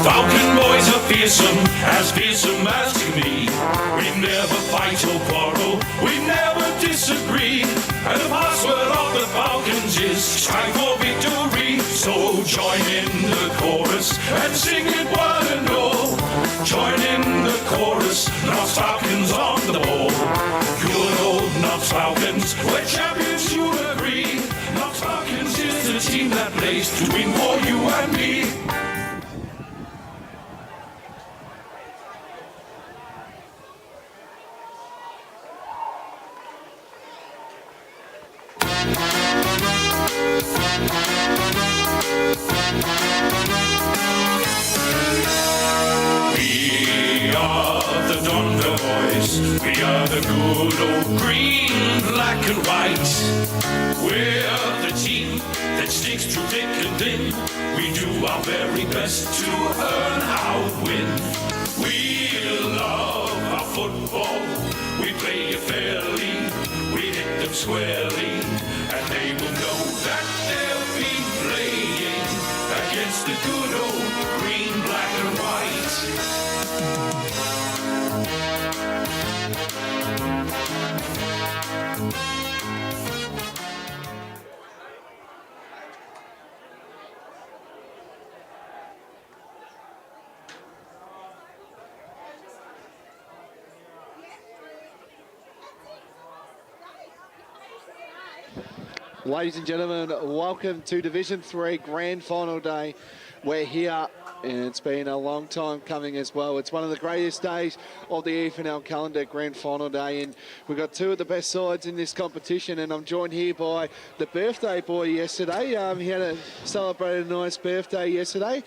Falcon boys are fearsome as can be. We never fight or quarrel, we never disagree. And the password of the Falcons is strive for victory. So join in the chorus and sing it one and all. Join in the chorus, Knox Falcons on the ball. Good old Knox Falcons, we're champions, you'll agree. Knox Falcons is the team that plays to win for you and me. We are the Donvale boys. We are the good old green, black and white. We're the team that sticks through thick and thin. We do our very best to earn our win. We love our football. We play it fairly. We hit them squarely. And they will know that they'll be playing against the good old green, black and white. Ladies and gentlemen, welcome to Division 3 Grand Final Day. We're here, and it's been a long time coming as well. It's one of the greatest days of the EFNL calendar, Grand Final Day, and we've got two of the best sides in this competition, and I'm joined here by the birthday boy yesterday. He celebrated a nice birthday yesterday.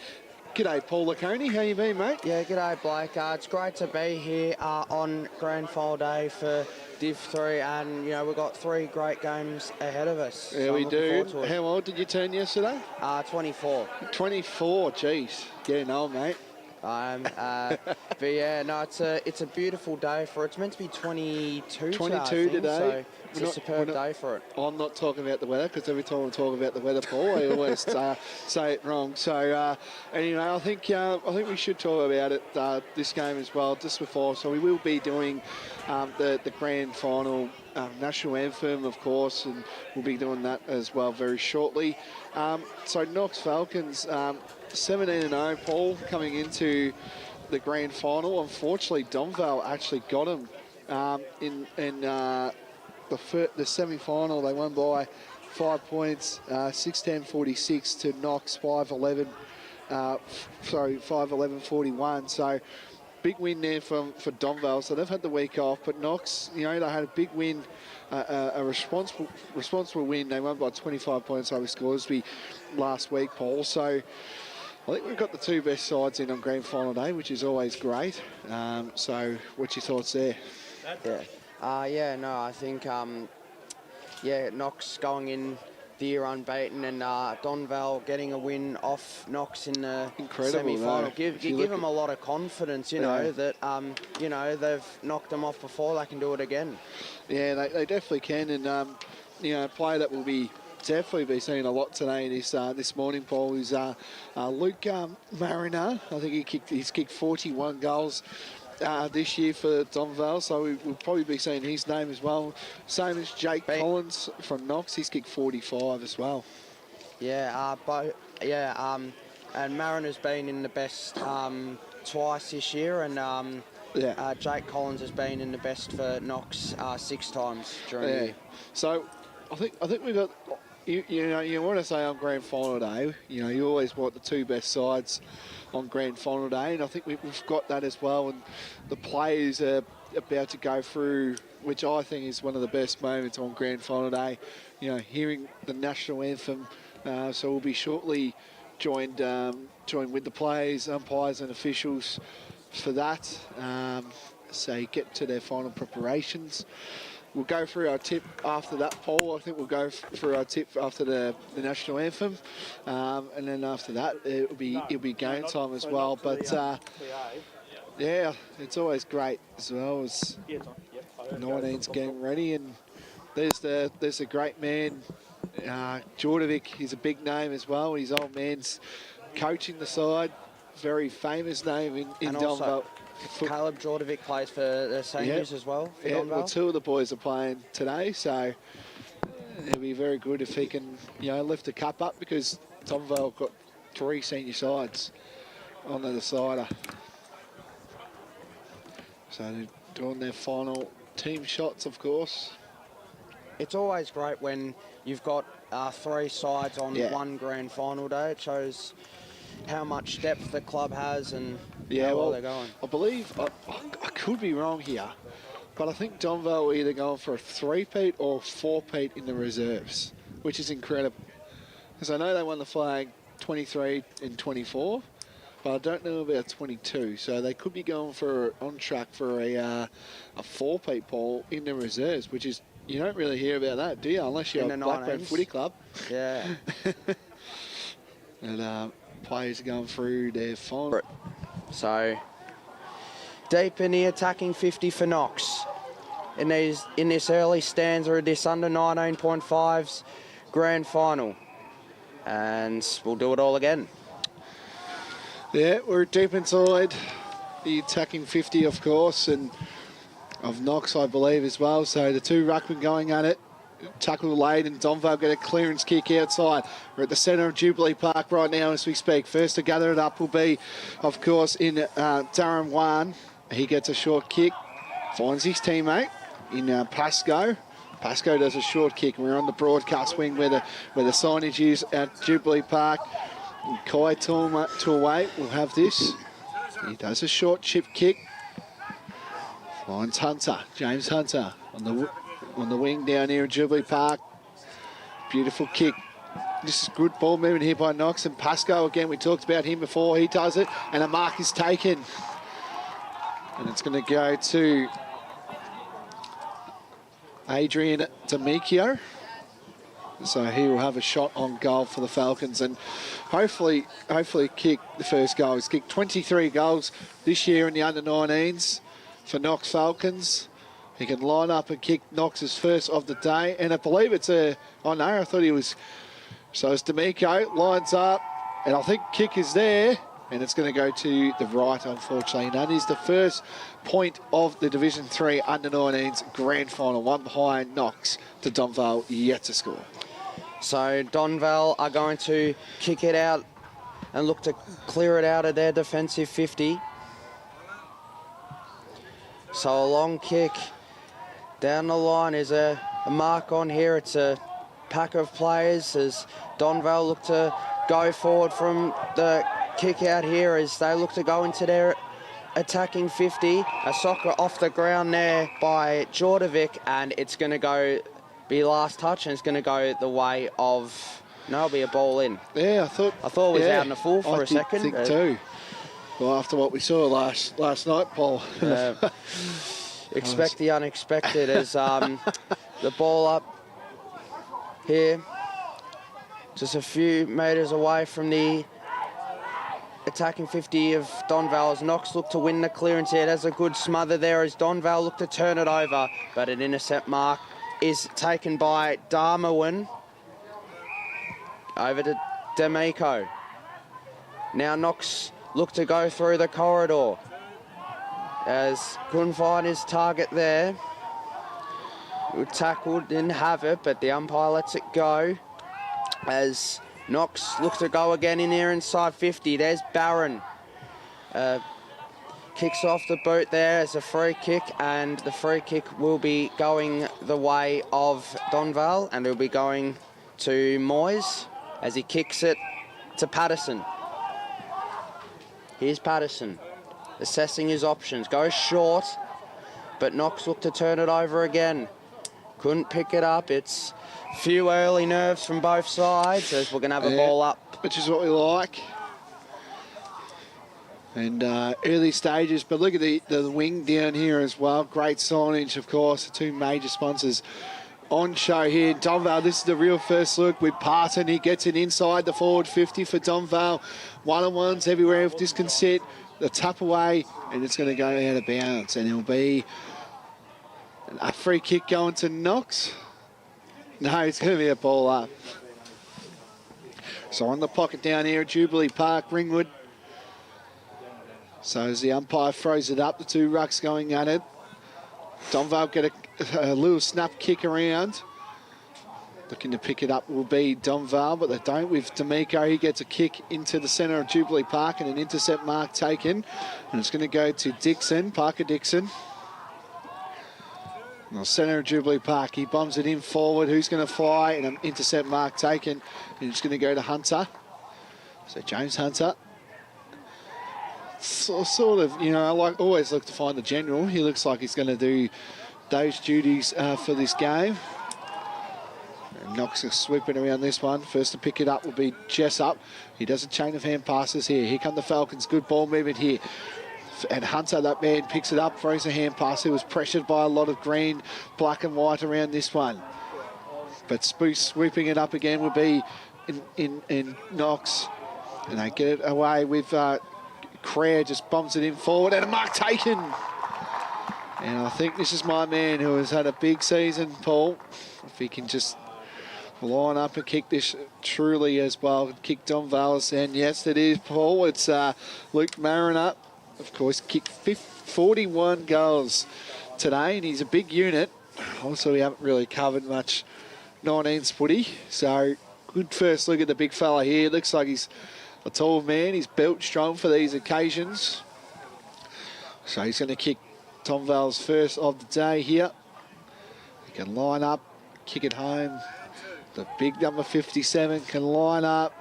G'day, Paul Laconey. How you been, mate? Yeah, g'day, Blake. It's great to be here on Grand Final Day for Div 3, and, you know, we've got 3 great games ahead of us. Yeah, so we do. How old did you turn yesterday? 24. 24, jeez. Getting old, mate. But yeah, no, it's a beautiful day for it. It's meant to be 22 today. So it's a superb day for it. I'm not talking about the weather, because every time I talk about the weather, Paul, I always say it wrong. So anyway, I think we should talk about it this game as well just before. So we will be doing the grand final national anthem, of course, and we'll be doing that as well very shortly. So Knox Falcons. 17-0, Paul, coming into the grand final. Unfortunately, Donvale actually got him in the semi-final. They won by 5 points, 6-10-46 to Knox, 5-11-41. So big win there for Donvale. So they've had the week off, but Knox, you know, they had a big win, a responsible win. They won by 25 points over Scoresby last week, Paul. So I think we've got the two best sides in on Grand Final Day, which is always great. So what's your thoughts there? Yeah, no, I think, Knox going in the year unbeaten, and Donvale getting a win off Knox in the semi-final. Give them a lot of confidence, you know, that, you know, they've knocked them off before, they can do it again. Yeah, they definitely can, and, you know, a player that will be definitely be seeing a lot today in this morning, Paul, is Luke Mariner. I think he's kicked 41 goals this year for Donvale, so we'll probably be seeing his name as well. Same as Jake Collins from Knox, he's kicked 45 as well. Yeah, and Mariner's been in the best twice this year, and Jake Collins has been in the best for Knox 6 times during the year. So I think we've got. You know, you want to say on Grand Final Day, you know, you always want the two best sides on Grand Final Day, and I think we've got that as well. And the players are about to go through, which I think is one of the best moments on Grand Final Day, you know, hearing the national anthem. So we'll be shortly joined with the players, umpires and officials for that. So get to their final preparations. We'll go through our tip after that, Paul. I think we'll go through our tip after the national anthem, and then after that it'll be game time as well. But yeah, it's always great as well as 19's getting ready, and there's a great man, Jordovic. He's a big name as well. His old man's coaching the side. very famous name in Donvale. Caleb Jordovic plays for the seniors as well for Donvale. Well, two of the boys are playing today, so it'll be very good if he can, lift the cup up, because Donvale got 3 senior sides on the decider. So they're doing their final team shots, of course. It's always great when you've got 3 sides on one grand final day. It shows how much depth the club has and how well they're going. I believe, I could be wrong here, but I think Donvale are either going for a 3-peat or 4-peat in the reserves, which is incredible. Because I know they won the flag 23 and 24, but I don't know about 22. So they could be going on track for a 4-peat poll in the reserves, which is, you don't really hear about that, do you? Unless you're a Blackburn Footy Club. Yeah. And players are going through their final. So, deep in the attacking 50 for Knox. In this early stanza of this under 19.5's grand final. And we'll do it all again. Yeah, we're deep inside the attacking 50, of course, and of Knox, I believe, as well. So the two ruckmen going at it. Tackle laid, and Donvale get a clearance kick outside. We're at the centre of Jubilee Park right now as we speak. First to gather it up will be, of course, in Darren Wan. He gets a short kick, finds his teammate in Pascoe. Pascoe does a short kick. We're on the broadcast wing where the signage is at Jubilee Park. And Kai Tuaway will have this. He does a short chip kick. Finds Hunter, James Hunter, on the wing down here at Jubilee Park. Beautiful kick. This is good ball movement here by Knox, and Pascoe again, we talked about him before, he does it, and a mark is taken. And it's going to go to Adrian D'Amico. So he will have a shot on goal for the Falcons, and hopefully kick the first goal. He's kicked 23 goals this year in the under-19s for Knox Falcons. He can line up and kick Knox's first of the day. And I believe it's I thought he was... So it's D'Amico, lines up, and I think kick is there. And it's going to go to the right, unfortunately. And that is the first point of the Division 3 under-19s grand final. One behind Knox to Donvale yet to score. So Donvale are going to kick it out and look to clear it out of their defensive 50. So a long kick down the line. Is a mark on here. It's a pack of players as Donvale look to go forward from the kick out here as they look to go into their attacking 50. A soccer off the ground there by Jordovic, and it's going to be last touch, and it's going to go the way of... No, it'll be a ball in. Yeah, I thought it was out in the full for a second. I think too. Well, after what we saw last night, Paul. Expect the unexpected as the ball up here, just a few metres away from the attacking 50 of Donvale as Knox look to win the clearance here. There's a good smother there as Donvale look to turn it over, but an intercept mark is taken by Darwin. Over to D'Amico. Now Knox look to go through the corridor as couldn't find his target there. Tackled, didn't have it, but the umpire lets it go as Knox looks to go again in there inside 50. There's Barron. Kicks off the boot there as a free kick, and the free kick will be going the way of Donvale, and it'll be going to Moyes as he kicks it to Patterson. Here's Patterson, assessing his options. Goes short, but Knox looked to turn it over again. Couldn't pick it up. It's a few early nerves from both sides as we're going to have a ball up. Which is what we like. And early stages, but look at the wing down here as well. Great signage, of course. The two major sponsors on show here. Donvale, this is the real first look with Parton. He gets it inside the forward 50 for Donvale. One-on-ones everywhere if this can sit. The tap away, and it's going to go out of bounds. And it'll be a free kick going to Knox. No, it's going to be a ball up. So on the pocket down here at Jubilee Park, Ringwood. So as the umpire throws it up, the two rucks going at it. Donvale get a little snap kick around. Looking to pick it up will be Donvale, but they don't with D'Amico. He gets a kick into the centre of Jubilee Park and an intercept mark taken. And it's going to go to Dixon, Parker Dixon. Well, centre of Jubilee Park, he bombs it in forward. Who's going to fly? And an intercept mark taken. And it's going to go to Hunter. So James Hunter. Sort of, you know, I always look to find the general. He looks like he's going to do those duties for this game. And Knox is sweeping around this one. First to pick it up will be Jessup. He does a chain of hand passes here. Here come the Falcons. Good ball movement here. And Hunter, that man, picks it up, throws a hand pass. He was pressured by a lot of green, black and white around this one. But Spruce sweeping it up again would be in Knox. And they get it away with Crair, just bombs it in forward and a mark taken. And I think this is my man who has had a big season, Paul. If he can just line up and kick this truly as well. Kick Donvale. And yes, it is, Paul. It's Luke Mariner. Of course, kicked 41 goals today, and he's a big unit. Also, we haven't really covered much 19's footy. So, good first look at the big fella here. Looks like he's a tall man. He's built strong for these occasions. So, he's going to kick Donvale's first of the day here. He can line up, kick it home. The big number 57 can line up,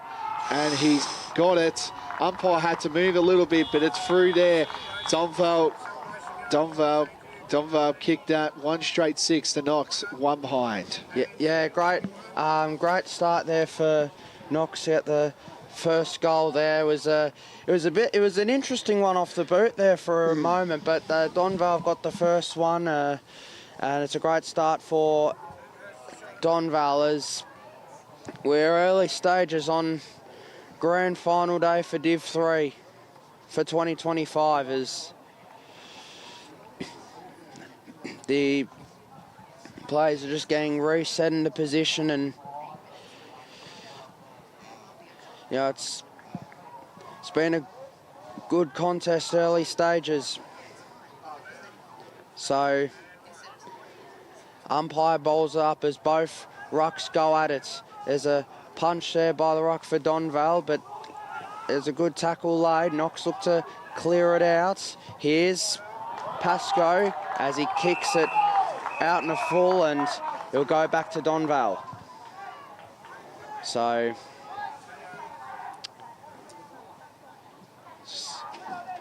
and he's got it. Umpire had to move a little bit, but it's through there. Donvale kicked that. One straight six to Knox, one behind. Yeah, great start there for Knox at the first goal there. It was an interesting one off the boot there for a moment, but Donvale got the first one, and it's a great start for Donvale as we're early stages on grand final day for Div 3 for 2025 as the players are just getting reset into position, and you know, it's been a good contest early stages. So umpire bowls up as both rucks go at it. There's a punch there by the ruck for Donvale, but there's a good tackle laid. Knox look to clear it out. Here's Pascoe as he kicks it out in a full, and it'll go back to Donvale. So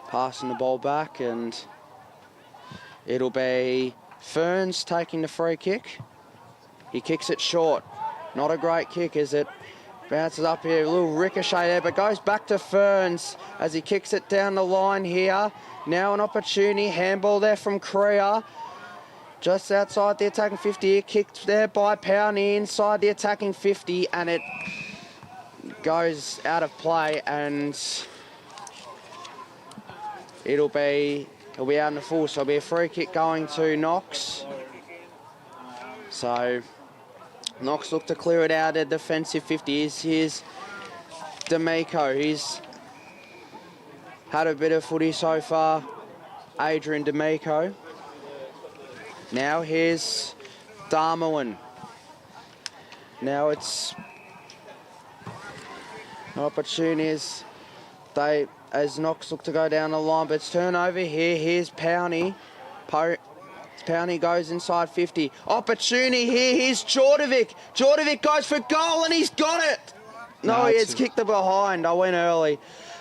passing the ball back, and it'll be Ferns taking the free kick. He kicks it short. Not a great kick, is it? Bounces up here, a little ricochet there, but goes back to Ferns as he kicks it down the line here. Now an opportunity, handball there from Crea. Just outside the attacking 50, kicked there by Powney inside the attacking 50, and it goes out of play, and it'll be out in the full, so it'll be a free kick going to Knox. So Knox looked to clear it out at defensive 50. Here's D'Amico. He's had a bit of footy so far, Adrian D'Amico. Now here's Darmowen. Now it's opportunities. As Knox look to go down the line, but it's turnover here. Here's Powney. Powney goes inside 50. Opportunity here. Here's Jordovic. Jordovic goes for goal, and he's got it. No, he has kicked the behind. I went early.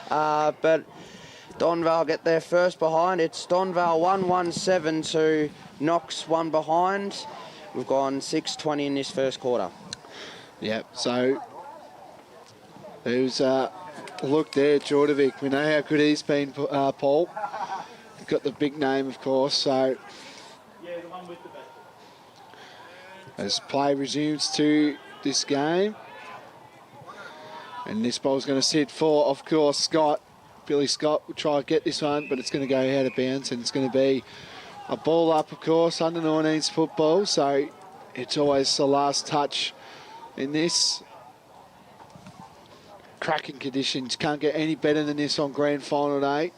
But Donvale get their first behind. It's Donvale 1-1-7 to Knox 1 behind. We've gone 6:20 in this first quarter. Yep, so there's look there, Jordovic. We know how good he's been, Paul. He's got the big name, of course, so as play resumes to this game. And this ball's going to sit for, of course, Scott. Billy Scott will try to get this one, but it's going to go out of bounds, and it's going to be a ball up, of course, under 19's football. So it's always the last touch in this. Cracking conditions. Can't get any better than this on grand final day.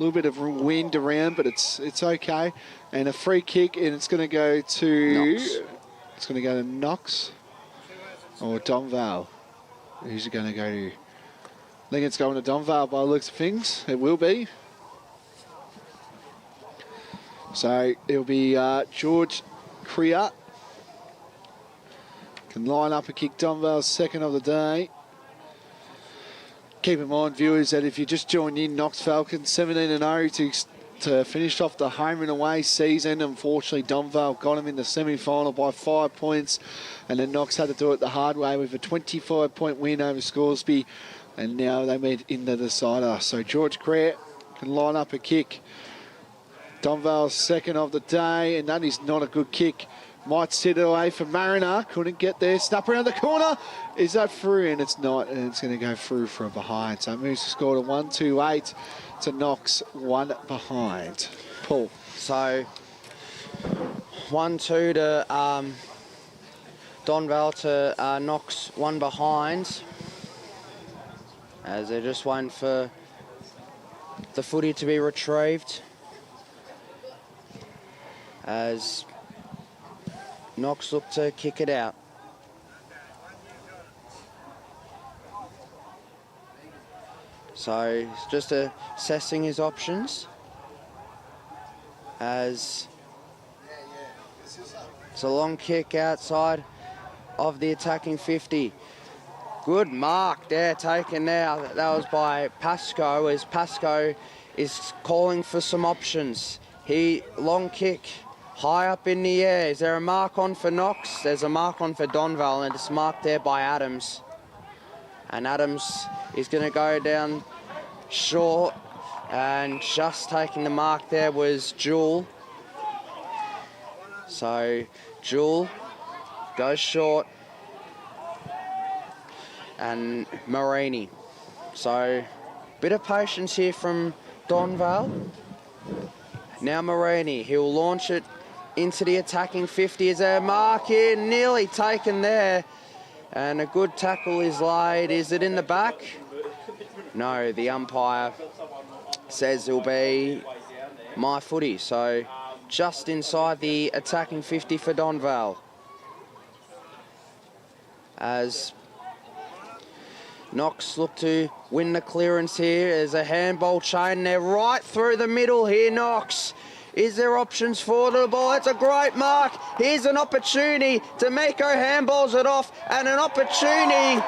little bit of wind around, but it's okay. And a free kick, and it's going to go to Knox. It's going to go to Knox or Donvale. Who's it going to go to? I think it's going to Donvale by the looks of things. It will be. So it'll be George Kriya. Can line up a kick. Donvale's second of the day. Keep in mind, viewers, that if you just joined in, Knox Falcons 17-0 to finish off the home and away season. Unfortunately, Donvale got him in the semi-final by 5 points, and then Knox had to do it the hard way with a 25-point win over Scoresby, and now they meet in the decider. So George Kriya can line up a kick. Donvale's second of the day, and that is not a good kick. Might sit it away for Mariner. Couldn't get there. Snap around the corner. Is that through? And it's not. And it's going to go through for a behind. So it moves the score to 1-2-8 to Knox, 1 behind. Paul. So 1-2 to Donvale to Knox, 1 behind. As they're just waiting for the footy to be retrieved. As Knox look to kick it out. So he's just assessing his options as it's a long kick outside of the attacking 50. Good mark there taken now. That was by Pascoe, as Pascoe is calling for some options. Long kick. High up in the air. Is there a mark on for Knox? There's a mark on for Donvale, and it's marked there by Adams. And Adams is going to go down short, and just taking the mark there was Jewel. So Jewel goes short, and Marini. So bit of patience here from Donvale. Now Marini, he'll launch it into the attacking 50. Is there a mark here? Nearly taken there. And a good tackle is laid. Is it in the back? No, the umpire says it'll be my footy. So just inside the attacking 50 for Donvale. As Knox look to win the clearance here. There's a handball chain there right through the middle here, Knox. Is there options for the ball? It's a great mark. Here's an opportunity. D'Amico handballs it off, and an opportunity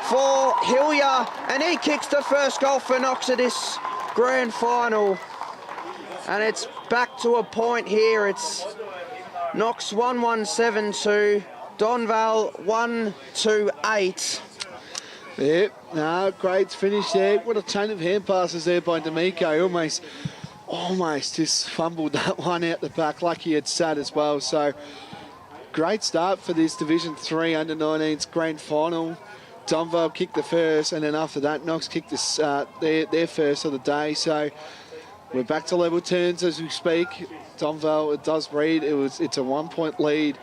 for Hillier, and he kicks the first goal for Knox at this grand final. And it's back to a point here. It's Knox 1-1-7-2, Donvale 1-2-8. Yep, no, great finish there. What a chain of hand passes there by D'Amico. Almost just fumbled that one out the back, like he had said as well. So great start for this Division 3 under-19s grand final. Donvale kicked the first, and then after that, Knox kicked this, their first of the day. So we're back to level turns as we speak. Donvale, it does read. It's a 1 point lead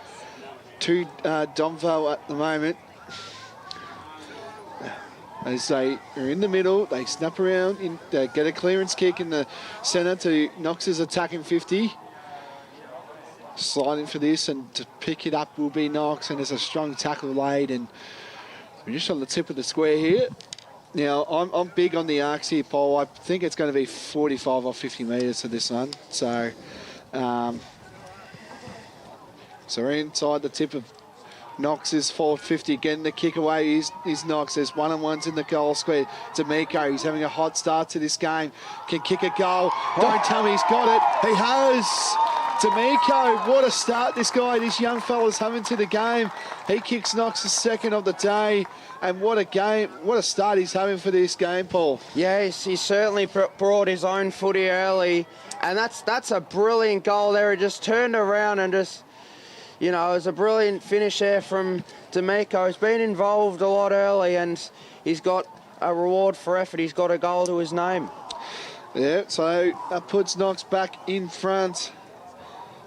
to Donvale at the moment. As they are in the middle, they snap around, they get a clearance kick in the centre to Knox's attacking 50. Sliding for this, and to pick it up will be Knox, and there's a strong tackle laid, and we're just on the tip of the square here. Now, I'm big on the arcs here, Paul. I think it's going to be 45 or 50 metres to this one. So, so we're inside the tip of Knox is 450, getting the kick away is Knox. There's one-on-ones in the goal square. D'Amico, he's having a hot start to this game. Can kick a goal. Don't tell me he's got it. He has. D'Amico, what a start this young fella's having to the game. He kicks Knox's second of the day. And what a game, what a start he's having for this game, Paul. Yes, he certainly brought his own footy early. And that's a brilliant goal there. He just turned around and just... You know, it was a brilliant finish there from D'Amico. He's been involved a lot early, and he's got a reward for effort. He's got a goal to his name. Yeah, so that puts Knox back in front.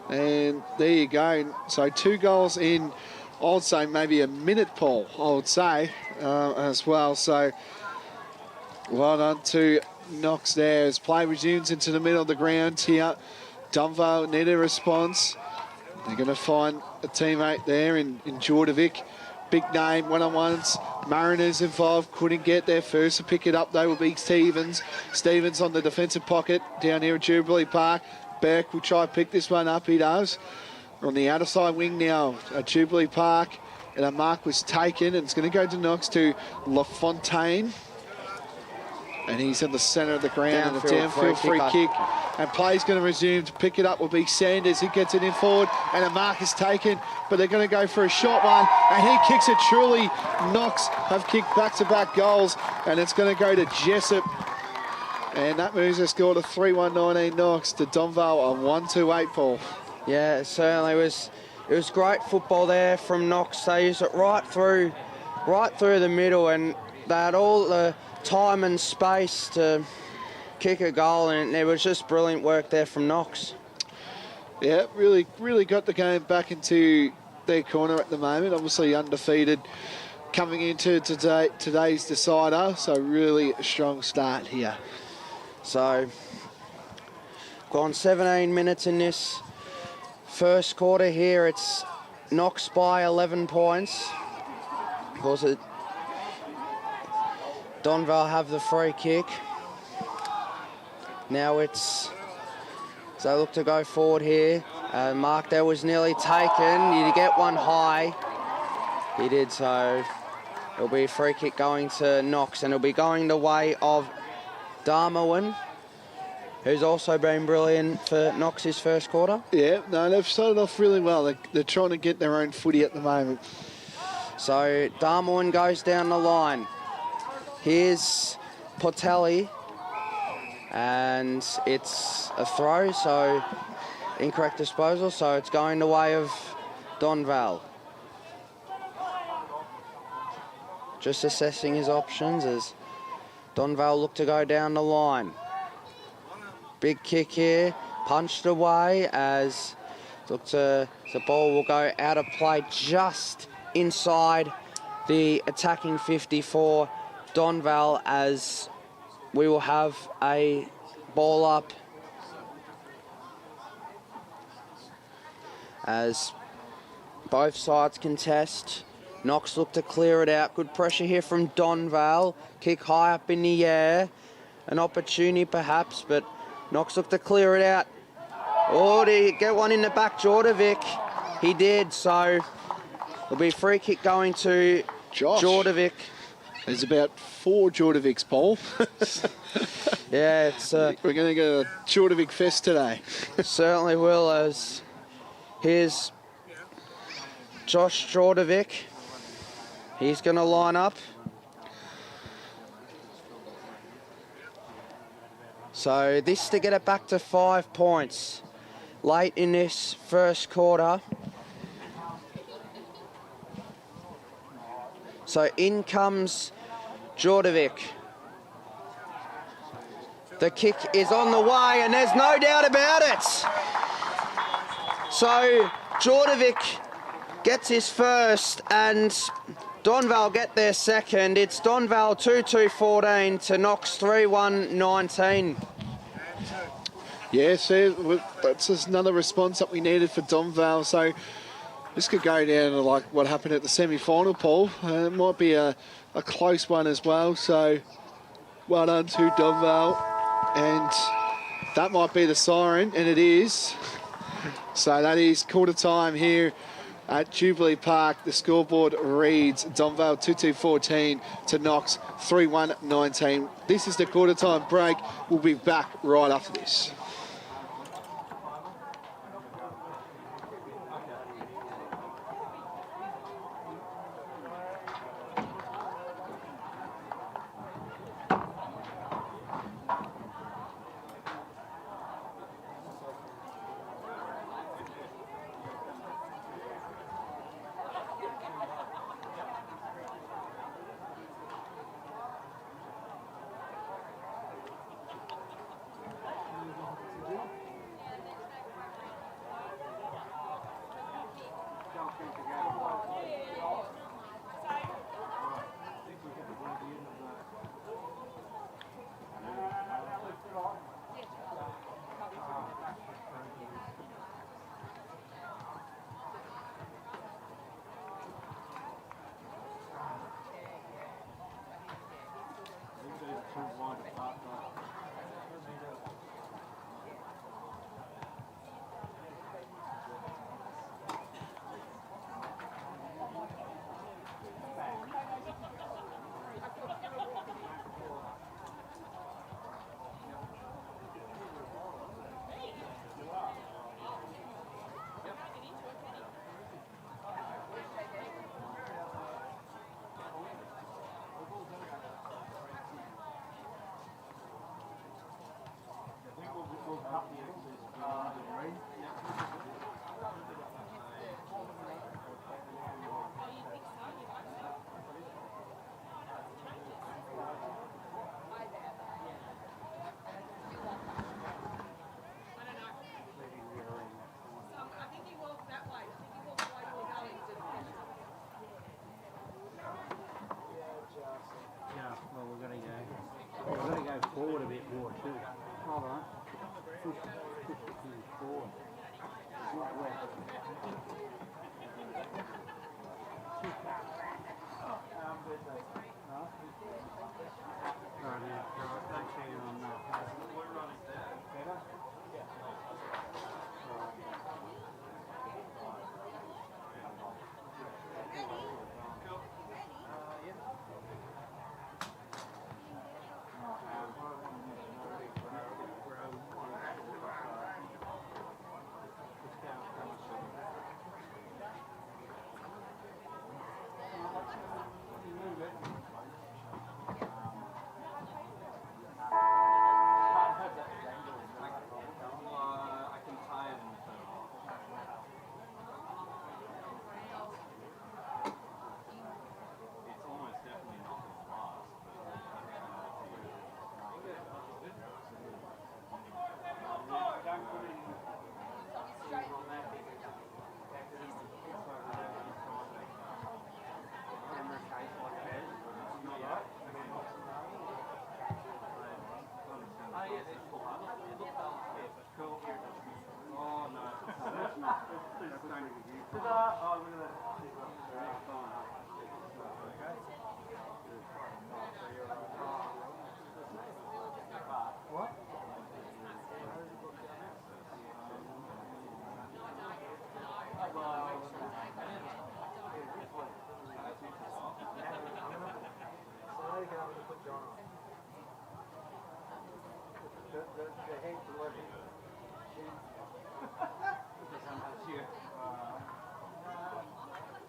And there you go. So 2 goals in, I would say maybe a minute, Paul, I would say, as well. So well done to Knox there as play resumes into the middle of the ground here. Donvale need a response. They're going to find a teammate there in Jordovic. Big name, one-on-ones. Mariners involved, couldn't get there first to pick it up, though, will be Stevens. Stevens on the defensive pocket down here at Jubilee Park. Burke will try to pick this one up, he does. On the outer side wing now at Jubilee Park. And a mark was taken, and it's going to go to Knox to LaFontaine. And he's in the centre of the ground, and a downfield free kick. And play's going to resume. To pick it up will be Sanders. He gets it in forward, and a mark is taken. But they're going to go for a short one, and he kicks it truly. Knox have kicked back-to-back goals, and it's going to go to Jessup. And that moves the score to 3-1-19 Knox to Donvale on 1-2-8, Paul. Yeah, it certainly was. It was great football there from Knox. They used it right through the middle, and they had all the time and space to kick a goal, and it was just brilliant work there from Knox. Yeah, really got the game back into their corner at the moment. Obviously undefeated coming into today's decider, so really a strong start here. So, gone 17 minutes in this first quarter here. It's Knox by 11 points. Of course, Donvale have the free kick. Now it's, so they look to go forward here. Mark there was nearly taken. You get one high. He did, so it'll be a free kick going to Knox, and it'll be going the way of Darwin, who's also been brilliant for Knox's first quarter. Yeah, no, they've started off really well. They're trying to get their own footy at the moment. So Darwin goes down the line. Here's Portelli, and it's a throw, so incorrect disposal, so it's going the way of Donvale. Just assessing his options as Donvale look to go down the line. Big kick here, punched away as the ball will go out of play just inside the attacking 50 for Donvale, as we will have a ball up as both sides contest. Knox look to clear it out. Good pressure here from Donvale. Kick high up in the air. An opportunity perhaps, but Knox look to clear it out. Oh, did he get one in the back, Jordovic? He did, so it'll be a free kick going to Jordovic. There's about 4 Jordovics, Paul. Yeah, it's... We're going to get a Jordovic fest today. Certainly will, as here's Josh Jordovic. He's going to line up. So this to get it back to 5 points late in this first quarter. So in comes Jordovic. The kick is on the way, and there's no doubt about it. So Jordovic gets his first, and Donvale get their second. It's Donvale 2-2-14 to Knox 3-1-19. Yes, that's just another response that we needed for Donvale. So this could go down to like what happened at the semi-final, Paul. It might be a close one as well. So well done to Donvale. And that might be the siren, and it is. So that is quarter time here at Jubilee Park. The scoreboard reads Donvale 2-2-14 to Knox 3-1-19. This is the quarter time break. We'll be back right after this. Well, we're going to go forward a bit more too. Hold on. Push things forward. Not wet. Right now, don't check it on that. Better?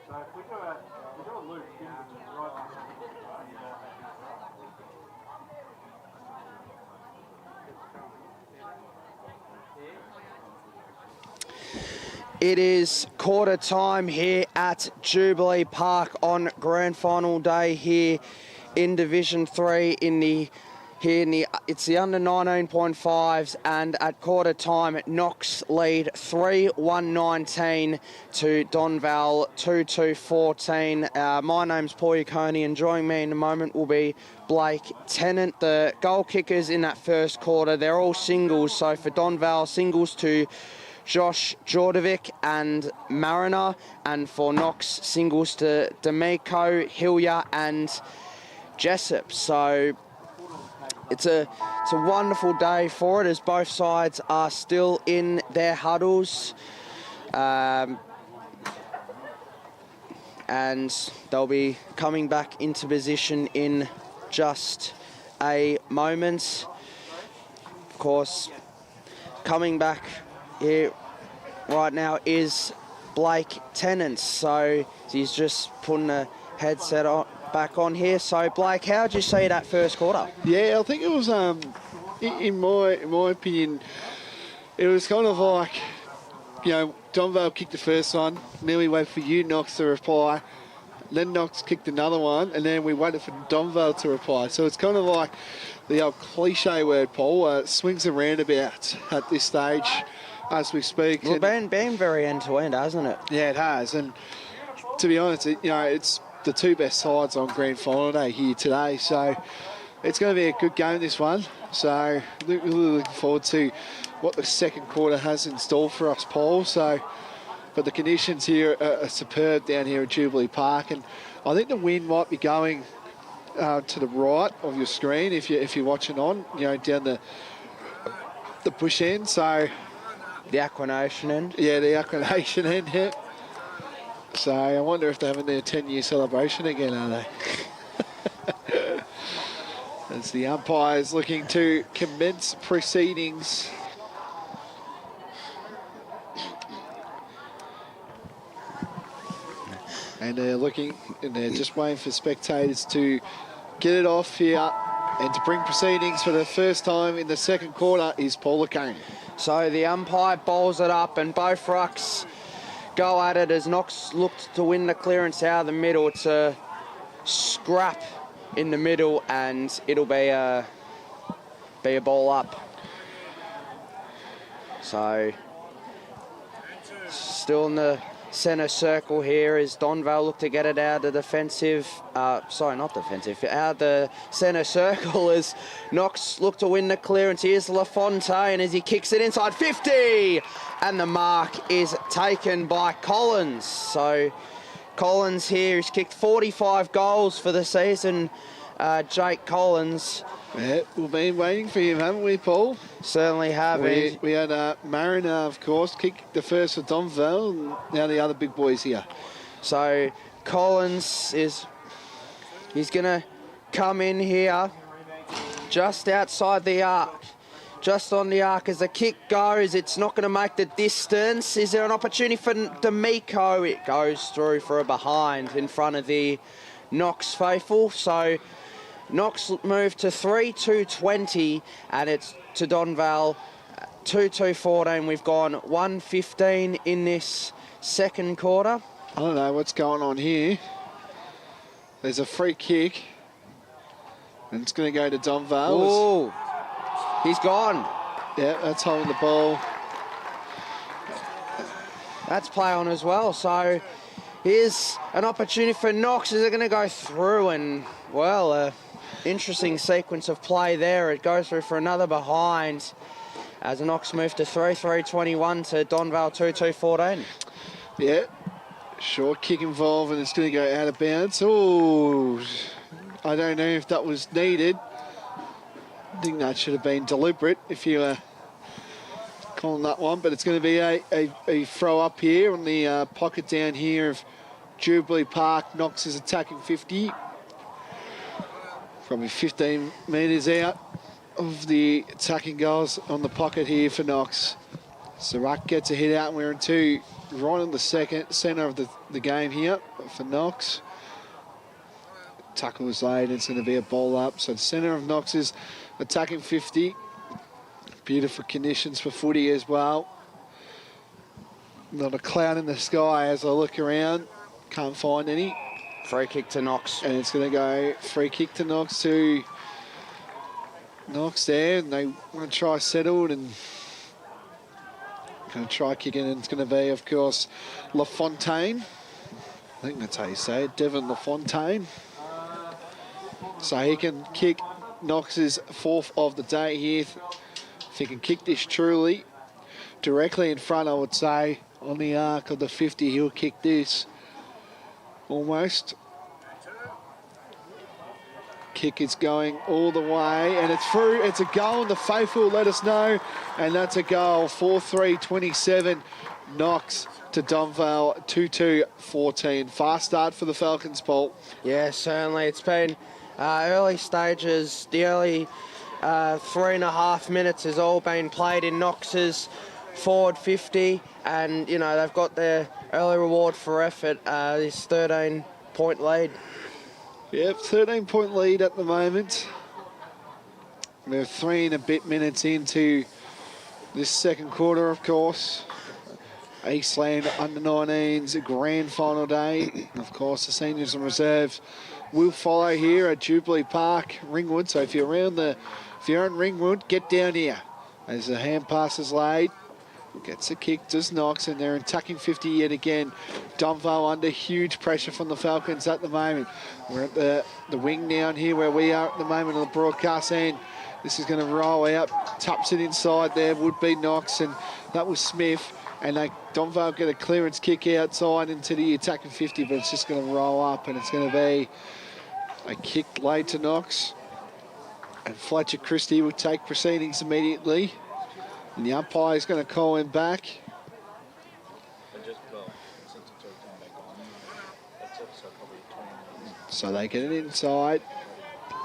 So if we do a loop, It is quarter time here at Jubilee Park on grand final day here in Division 3 it's the under 19.5's, and at quarter time Knox lead 3-1-19 to Donvale 2-2-14. My name's Paul Yaconi, and joining me in a moment will be Blake Tennant. The goal kickers in that first quarter, they're all singles, so for Donvale, singles to Josh Jordovic and Mariner, and for Knox, singles to D'Amico, Hillier and Jessup. So it's a wonderful day for it, as both sides are still in their huddles. And they'll be coming back into position in just a moment. Of course, coming back here right now is Blake Tennant, so he's just putting a headset back on here. So Blake, how did you see that first quarter? Yeah, I think it was, in my opinion, it was kind of like, you know, Donvale kicked the first one, then we waited for you, Knox, to reply, then Knox kicked another one, and then we waited for Donvale to reply. So it's kind of like the old cliche word, Paul, swings and roundabouts at this stage as we speak. Well, been very end-to-end, hasn't it? Yeah, it has, and to be honest, it's the two best sides on grand final day here today, so it's going to be a good game, this one. So really looking forward to what the second quarter has in store for us, Paul. So, but the conditions here are superb down here at Jubilee Park, and I think the wind might be going to the right of your screen if you're watching on, down the bush end. So the Aquanation end. Yeah, the Aquanation end. Yeah. So I wonder if they're having their 10-year celebration again, are they? As the umpires looking to commence proceedings. And they're just waiting for spectators to get it off here, and to bring proceedings for the first time in the second quarter is Paul Lacane. So the umpire bowls it up and both rucks go at it as Knox looked to win the clearance out of the middle. It's a scrap in the middle and it'll be a ball up. So still in the centre circle here as Donvale look to get it out of the defensive, sorry, not defensive, out of the centre circle as Knox look to win the clearance. Here's LaFontaine as he kicks it inside 50, and the mark is taken by Collins. So Collins here has kicked 45 goals for the season. Jake Collins. Yeah, we've been waiting for him, haven't we, Paul? Certainly have. We had Mariner, of course, kick the first for Donvale, and now the other big boys here. So Collins he's going to come in here just outside the arc, just on the arc. As the kick goes, it's not going to make the distance. Is there an opportunity for D'Amico? It goes through for a behind in front of the Knox faithful. So Knox moved to 3-2-20, and it's to Donvale 2-2-14. We've gone 1-15 in this second quarter. I don't know what's going on here. There's a free kick, and it's going to go to Donvale. Oh, he's gone. Yeah, that's holding the ball. That's play on as well. So here's an opportunity for Knox. Is it going to go through? And, well, interesting sequence of play there. It goes through for another behind as Knox moved to 3-3-21 to Donvale 2-2-14. Yeah, short kick involved, and it's going to go out of bounds. Oh, I don't know if that was needed. I think that should have been deliberate if you were calling that one, but it's going to be a throw up here on the pocket down here of Jubilee Park. Knox is attacking 50. Probably 15 metres out of the attacking goals on the pocket here for Knox. Sirac gets a hit out, and we're in two right in the centre of the game here for Knox. Tackle was laid, it's going to be a ball up. So the centre of Knox is attacking 50. Beautiful conditions for footy as well. Not a cloud in the sky as I look around. Can't find any. Free kick to Knox. And it's going to go free kick to Knox there. And they want to try settled and going to try kicking. And it's going to be, of course, LaFontaine. I think that's how you say it, Devon LaFontaine. So he can kick Knox's fourth of the day here. If he can kick this truly directly in front, I would say, on the arc of the 50, he'll kick this. Almost. Kick is going all the way, and it's through. It's a goal, and the faithful let us know, and that's a goal. 4-3-27. Knox to Donvale 2-2-14. Fast start for the Falcons, Paul. Yeah, certainly. It's been early stages. The early 3.5 minutes has all been played in Knox's forward 50, and you know they've got their early reward for effort. This 13-point lead. Yep, 13-point lead at the moment. We're 3 and a bit minutes into this second quarter, of course. Eastland under-19s, a grand final day. Of course, the seniors and reserves will follow here at Jubilee Park, Ringwood. So if you're in Ringwood, get down here. As the hand pass is laid, gets a kick, does Knox, and they're attacking 50 yet again. Donvale under huge pressure from the Falcons at the moment. We're at the wing down here where we are at the moment on the broadcast end. This is going to roll out, taps it inside there, would be Knox, and that was Smith. And Donvale get a clearance kick outside into the attacking 50, but it's just going to roll up, and it's going to be a kick laid to Knox. And Fletcher Christie will take proceedings immediately. And the umpire is going to call him back. So they get it inside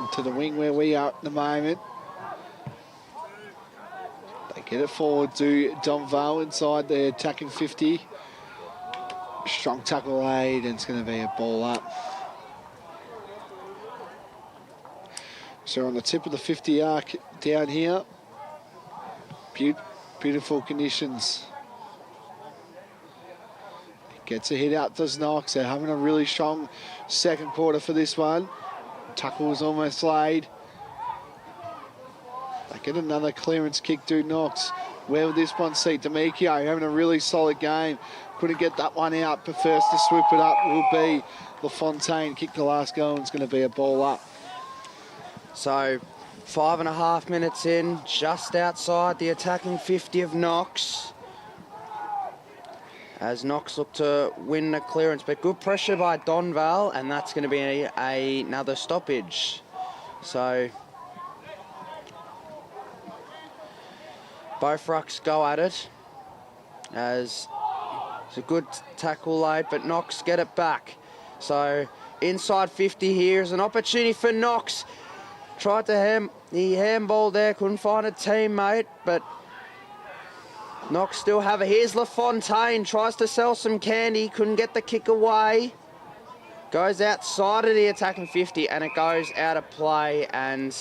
into the wing where we are at the moment. They get it forward to Donvale inside the attacking 50. Strong tackle laid, and it's going to be a ball up. So on the tip of the 50 arc down here. beautiful conditions. Gets a hit out, does Knox. They're having a really strong second quarter for this one. Tackle was almost laid. They get another clearance kick to Knox. Where would this one see? D'Amico having a really solid game. Couldn't get that one out, but first to swoop it up will be LaFontaine. Kick the last goal, and it's going to be a ball up. So 5.5 minutes in, just outside the attacking 50 of Knox. As Knox look to win the clearance, but good pressure by Donvale, and that's going to be another stoppage. So both rucks go at it, as it's a good tackle laid, but Knox get it back. So inside 50 here is an opportunity for Knox. Tried to the handball there, couldn't find a teammate, but Knox still have it. Here's LaFontaine, tries to sell some candy, couldn't get the kick away. Goes outside of the attacking 50 and it goes out of play, and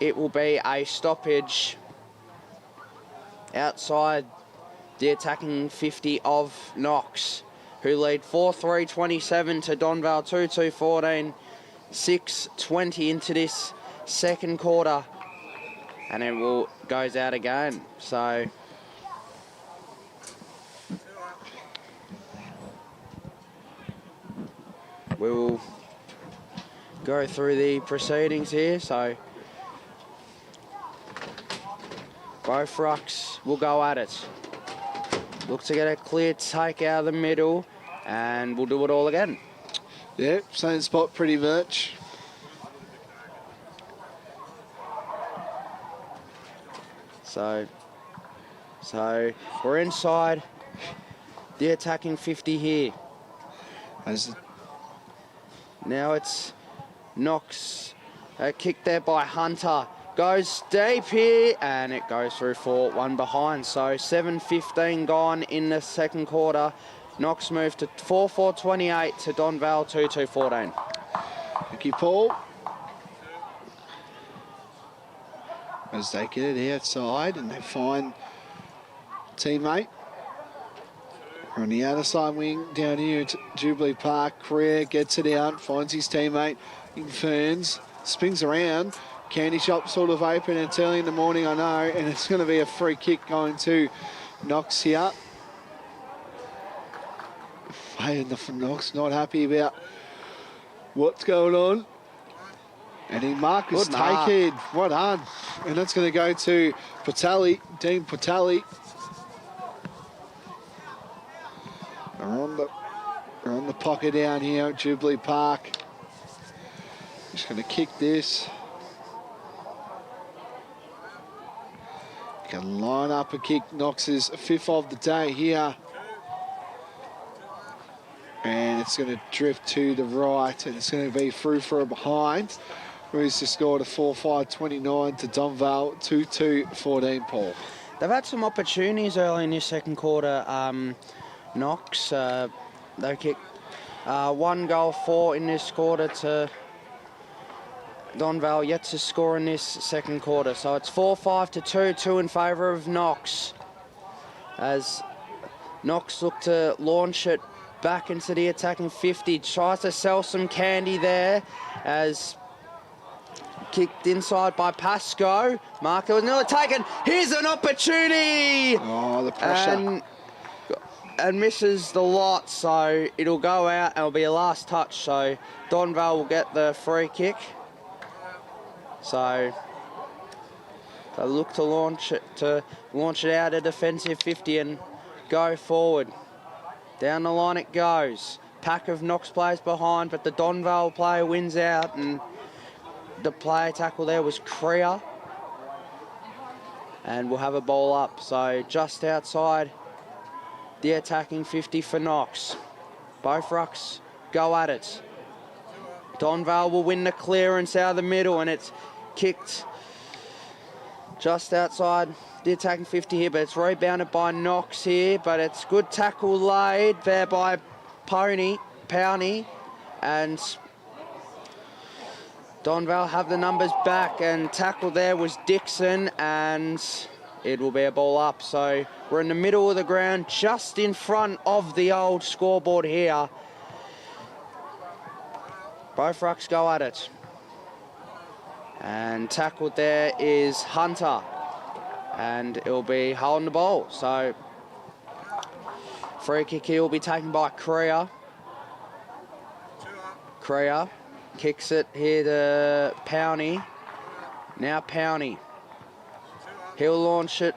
it will be a stoppage outside the attacking 50 of Knox, who lead 4-3-27 to Donvale 2-2-14, 6:20 into this second quarter, and it goes out again. So we will go through the proceedings here. So both rucks will go at it. Look to get a clear take out of the middle, and we'll do it all again. Yeah, same spot pretty much. So we're inside the attacking 50 here. Now it's Knox. A kick there by Hunter. Goes deep here, and it goes through for one behind. So 7:15 gone in the second quarter. Knox moved to 4-4-28 to Donvale 2-2-14. Thank you, Paul. As they get it outside and they find teammate. On the other side wing down here at Jubilee Park, Correa gets it out, finds his teammate in Ferns, spins around. Candy shop sort of open, and it's early in the morning, I know, and it's going to be a free kick going to Knox here. Knox not happy about what's going on. And he marked his take it. Well done. And that's going to go to Patali, Dean Patali. They're on the pocket down here at Jubilee Park. Just going to kick this. Can line up a kick. Knox's fifth of the day here. And it's going to drift to the right, and it's going to be through for a behind. Who's just scored a 4-5-29 to Donvale 2-2-14, Paul. They've had some opportunities early in this second quarter. Knox, they kicked 1 goal 4 in this quarter to Donvale, yet to score in this second quarter. So it's 4-5-2 in favour of Knox, as Knox look to launch it back into the attacking 50. Tries to sell some candy there, as kicked inside by Pascoe. Marco was nearly taken. Here's an opportunity! Oh, the pressure. And misses the lot, so it'll go out and it'll be a last touch. So Donvale will get the free kick. So they look to launch it out a defensive 50 and go forward. Down the line it goes. Pack of Knox players behind, but the Donvale player wins out, and the player tackle there was Creer. And we'll have a ball up. So just outside the attacking 50 for Knox. Both rucks go at it. Donvale will win the clearance out of the middle, and it's kicked just outside the attacking 50 here, but it's rebounded by Knox here, but it's good tackle laid there by Powney, and Donvale have the numbers back, and tackle there was Dixon, and it will be a ball up. So we're in the middle of the ground, just in front of the old scoreboard here. Both rucks go at it. And tackled there is Hunter. And it'll be holding the ball. So free kick here will be taken by Creer. Creer kicks it here to Powney. Now Powney. He'll launch it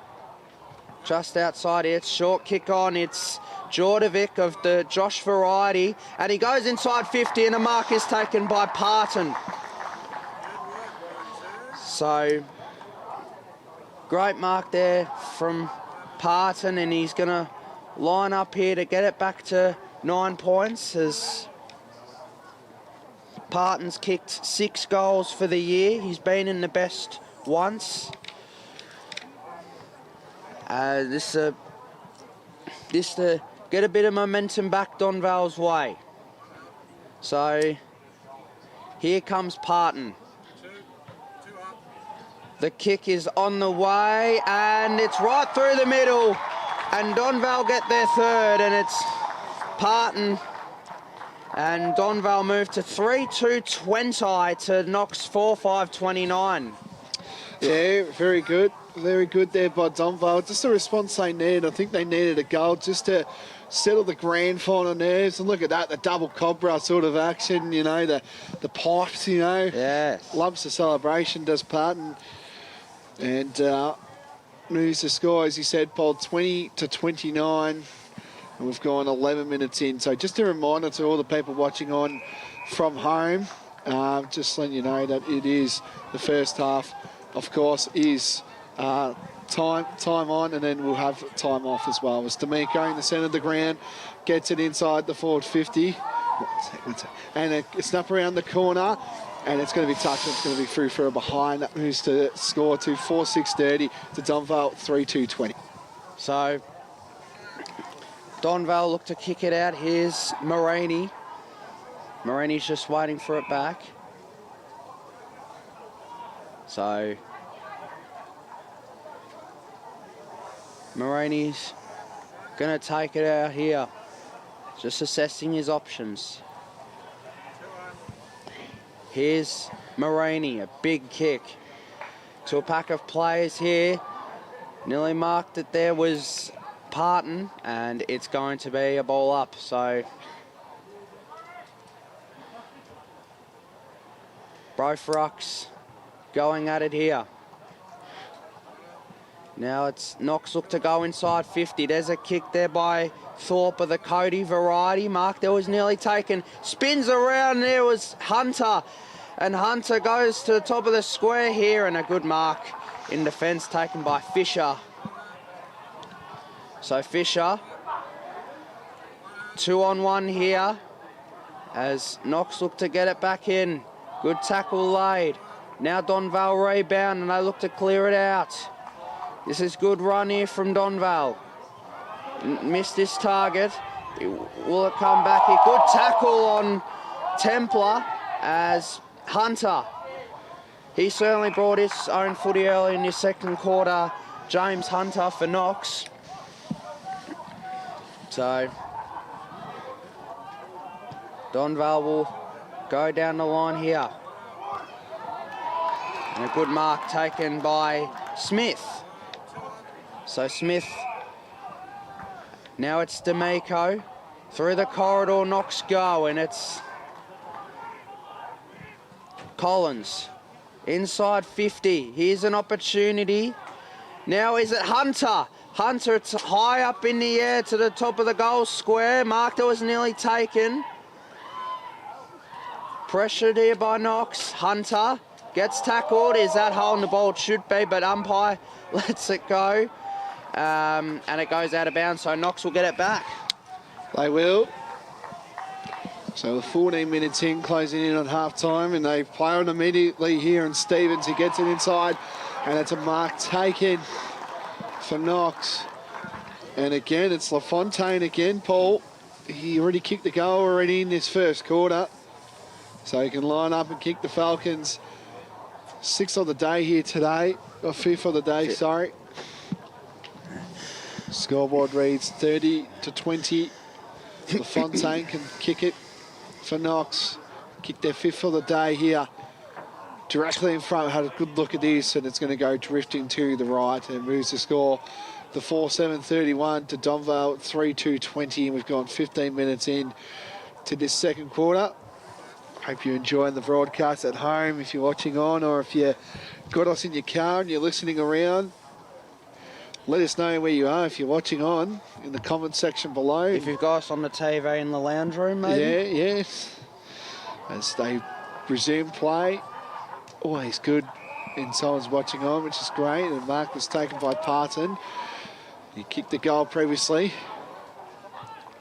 just outside here. It's short kick on. It's Jordovic of the Josh variety. And he goes inside 50 and a mark is taken by Parton. So, great mark there from Parton, and he's going to line up here to get it back to 9 points as Parton's kicked 6 goals for the year. He's been in the best once. This to get a bit of momentum back Donvale's way. So here comes Parton. The kick is on the way and it's right through the middle, and Donvale get their third, and it's Parton. And Donvale move to 3-2-20 to Knox 4-5-29. Yeah, very good. Very good there by Donvale. Just the response they needed. I think they needed a goal just to settle the grand final nerves. And look at that, the double cobra sort of action, you know, the pipes, you know. Yes. Loves the celebration, does Parton. And moves the score, as you said, Paul, 20-29. And we've gone 11 minutes in. So just a reminder to all the people watching on from home, just letting you know that it is the first half, of course, is time on, and then we'll have time off as well. As D'Amico in the centre of the ground gets it inside the forward 50. And it's up around the corner, and it's going to be touched, and it's going to be through for a behind. That moves to score to 4-6-30 to Donvale 3-2-20. So Donvale look to kick it out. Here's Morini. Morini's just waiting for it back. So Morini's going to take it out here. Just assessing his options. Here's Morini, a big kick to a pack of players here. Nearly marked it there was Parton, and it's going to be a ball up. So both rucks going at it here. Now it's Knox look to go inside 50. There's a kick there by Thorpe of the Cody variety. Mark there was nearly taken. Spins around, there was Hunter. And Hunter goes to the top of the square here, and a good mark in defence taken by Fisher. So Fisher, 2-on-1 here as Knox look to get it back in. Good tackle laid. Now Donvale rebound, and they look to clear it out. This is good run here from Donvale. Missed this target. Will it come back here? Good tackle on Templar as Hunter. He certainly brought his own footy early in his second quarter. James Hunter for Knox. So Donvale will go down the line here. And a good mark taken by Smith. So Smith, now it's D'Amico. Through the corridor, Knox go, and it's Collins. Inside 50, here's an opportunity. Now is it Hunter? Hunter, it's high up in the air to the top of the goal square. Mark that was nearly taken. Pressured here by Knox. Hunter gets tackled. Is that holding the ball? It should be, but umpire lets it go. And it goes out of bounds, so Knox will get it back. They will. So the 14 minutes in, closing in on half-time, and they play on immediately here, and Stevens, he gets it inside, and it's a mark taken for Knox. And again, it's LaFontaine again, Paul. He already kicked the goal already in this first quarter, so he can line up and kick the Falcons. 6th of the day here today, or 5th of the day, sorry. Scoreboard reads 30-20. LaFontaine can kick it for Knox. Kick their 5th for the day here. Directly in front, had a good look at this, and it's going to go drifting to the right and moves the score. The 4-7-31 to Donvale, 3-2-20, and we've gone 15 minutes in to this second quarter. Hope you're enjoying the broadcast at home if you're watching on, or if you got us in your car and you're listening around. Let us know where you are if you're watching on in the comment section below. If you've got us on the TV in the lounge room, maybe. Yeah, yes. As they resume play, always good in someone's watching on, which is great. And mark was taken by Parton. He kicked the goal previously.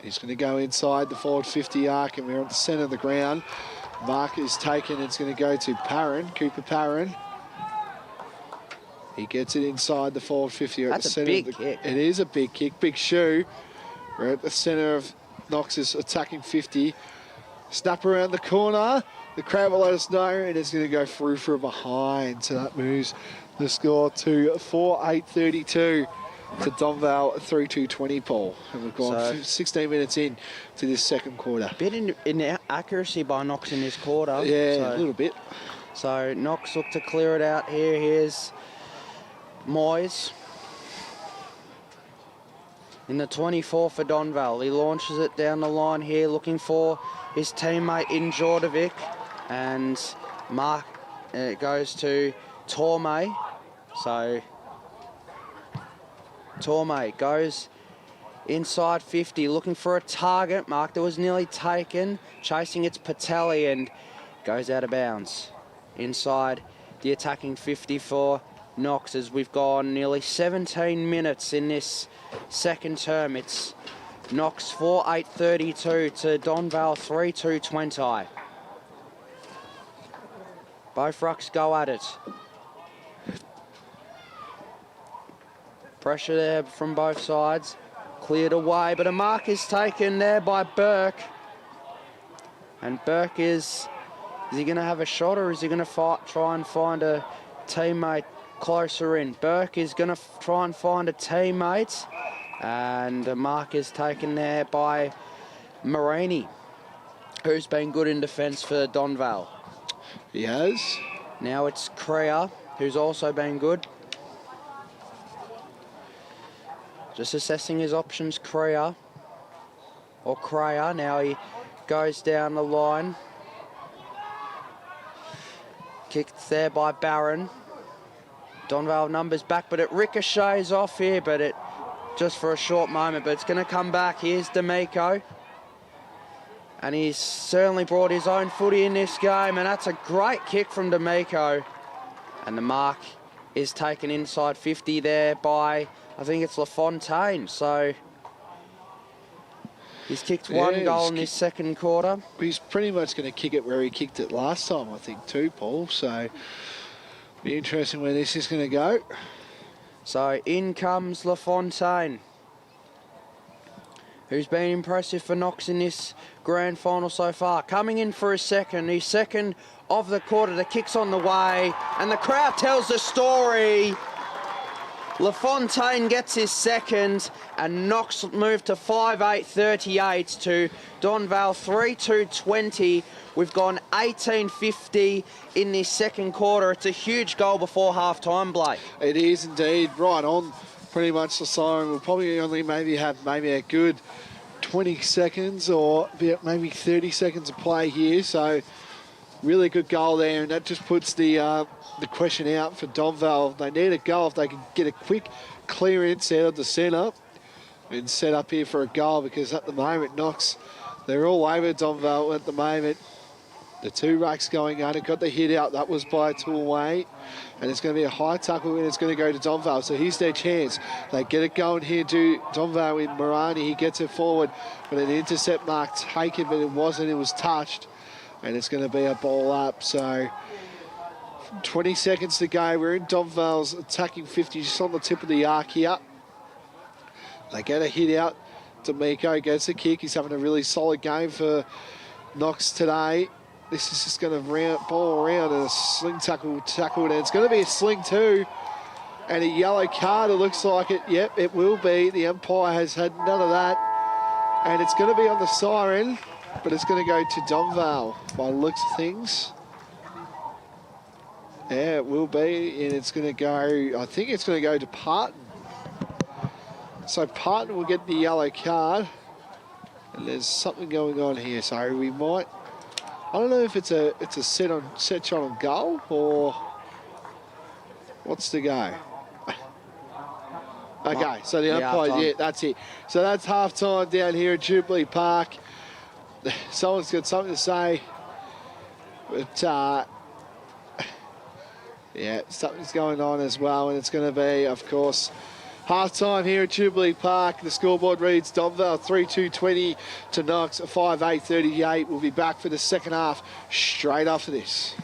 He's going to go inside the forward 50 arc, and we're at the centre of the ground. Mark is taken. It's going to go to Parron, Cooper Parron. He gets it inside the forward 50. That's a big kick. It is a big kick, big shoe. We're at the centre of Knox's attacking 50. Snap around the corner. The crowd will let us know, and it's going to go through from behind. So that moves the score to 4-8-32 to Donvale 3-2-20, Paul. And we've gone 16 minutes in to this second quarter. Bit in accuracy by Knox in this quarter. Yeah, a little bit. So Knox look to clear it out here. Here's Moyes in the 24 for Donvale. He launches it down the line here, looking for his teammate in Jordovic, and Mark goes to Torme. So Torme goes inside 50, looking for a target. Mark that was nearly taken, chasing its Patelli, and goes out of bounds inside the attacking 50 for Knox, as we've gone nearly 17 minutes in this second term. It's Knox 4-8-32 to Donvale 3-2-20. Both rucks go at it. Pressure there from both sides. Cleared away, but a mark is taken there by Burke. And Burke is he going to have a shot, or is he going to try and find a teammate closer in? Burke is going to try and find a teammate, and a mark is taken there by Marini, who's been good in defence for Donvale. He has. Now it's Crea, who's also been good. Just assessing his options, Crea. Now he goes down the line. Kicked there by Barron. Donvale numbers back, but it ricochets off here, but it just for a short moment, but it's going to come back. Here's D'Amico. And he's certainly brought his own footy in this game, and that's a great kick from D'Amico. And the mark is taken inside 50 there by, I think it's LaFontaine. So he's kicked one goal in this second quarter. He's pretty much going to kick it where he kicked it last time, I think, too, Paul. So be interesting where this is going to go. So in comes LaFontaine, who's been impressive for Knox in this grand final so far. Coming in for his second of the quarter. The kick's on the way, and the crowd tells the story. LaFontaine gets his second, and Knox moved to 5-8-38 to Donvale 3-2-20. We've gone 18-50 in this second quarter. It's a huge goal before half-time, Blake. It is indeed. Right on pretty much the siren. We'll probably only have a good 20 seconds or maybe 30 seconds of play here. So really good goal there, and that just puts the question out for Donvale. They need a goal if they can get a quick clearance out of the centre and set up here for a goal, because at the moment Knox, they're all over Donvale at the moment. The two racks going at it, got the hit out, that was by Toolway, and it's going to be a high tackle, and it's going to go to Donvale. So here's their chance. They get it going here to Donvale with Marani. He gets it forward, but an intercept mark taken, but it wasn't, it was touched, and it's going to be a ball up. So 20 seconds to go. We're in Donvale's attacking 50, just on the tip of the arc here. They get a hit out. D'Amico gets a kick. He's having a really solid game for Knox today. This is just going to ball around and a sling tackle, and it's going to be a sling too. And a yellow card, it looks like it. Yep, it will be. The umpire has had none of that. And it's going to be on the siren, but it's going to go to Donvale by the looks of things. Yeah, it will be. And it's going to go, I think it's going to go to Parton. So Parton will get the yellow card. And there's something going on here. So we might, I don't know if it's a set shot on goal or what's the go? Okay, so the umpire, yeah, that's it. So that's half-time down here at Jubilee Park. Someone's got something to say. But, yeah, something's going on as well. And it's going to be, of course, half-time here at Jubilee Park. The scoreboard reads Donvale 3-2-20 to Knox 5-8-38. We'll be back for the second half straight after this.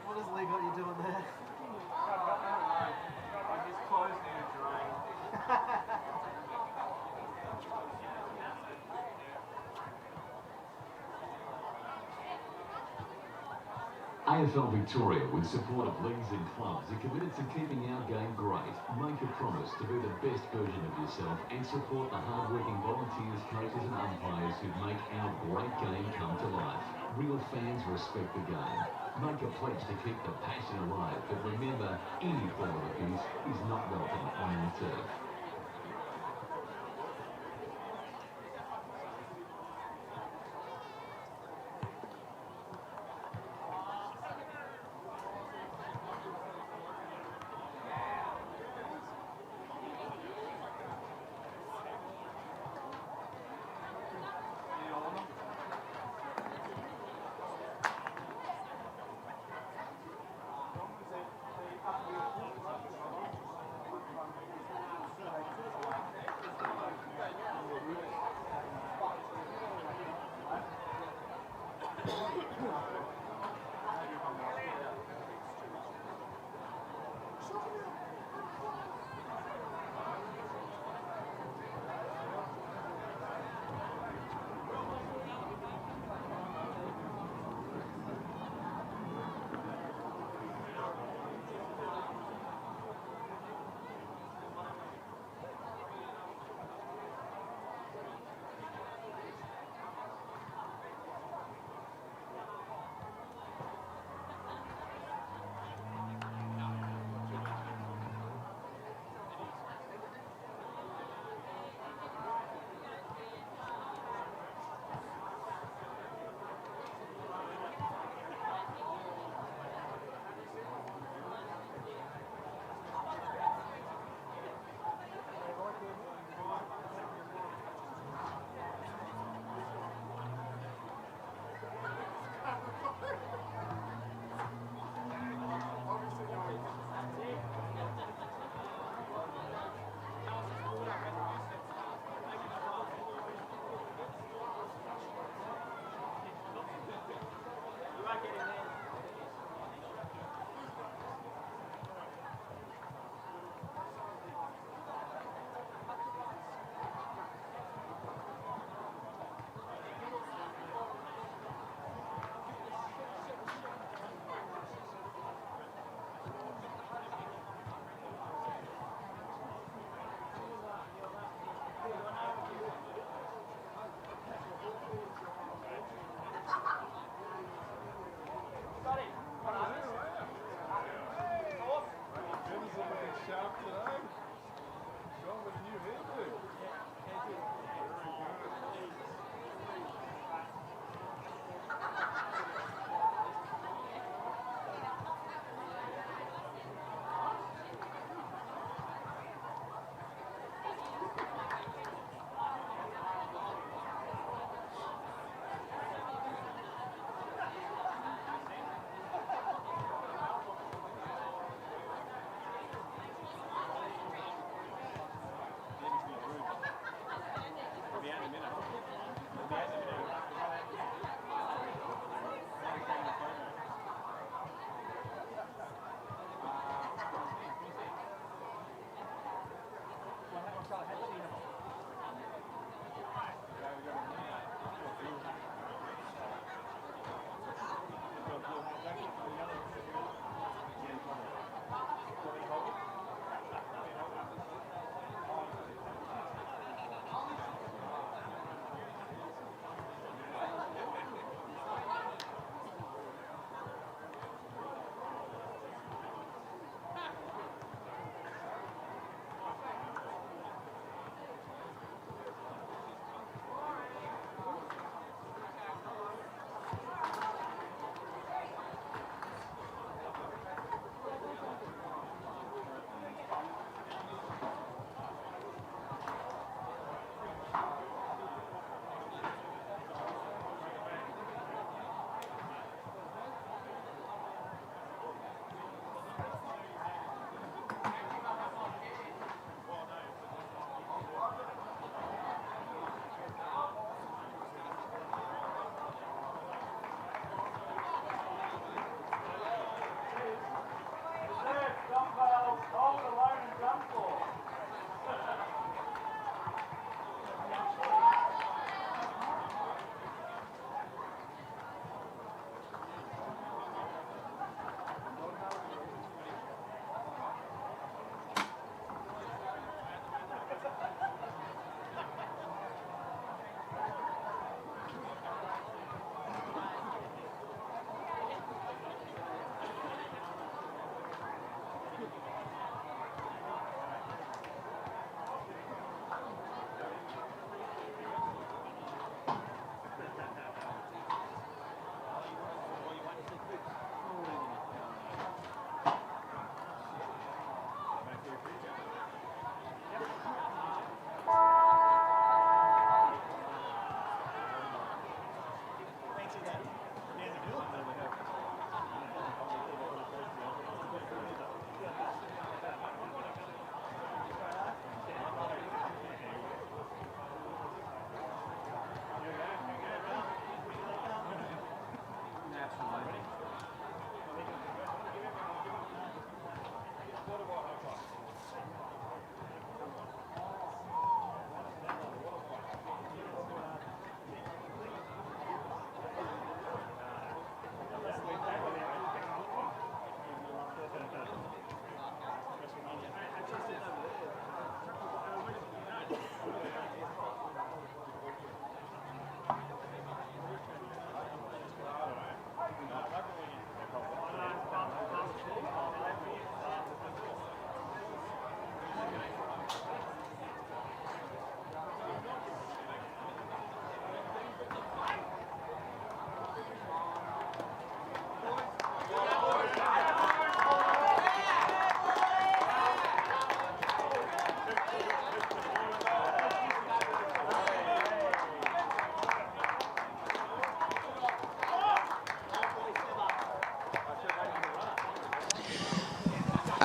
What has Lee got you doing there? His clothes need a drain. AFL Victoria, with support of leagues and clubs, are committed to keeping our game great. Make a promise to be the best version of yourself and support the hard-working volunteers, coaches and umpires who make our great game come to life. Real fans respect the game. Make a pledge to keep the passion alive, but remember, any form of abuse is not welcome on our turf.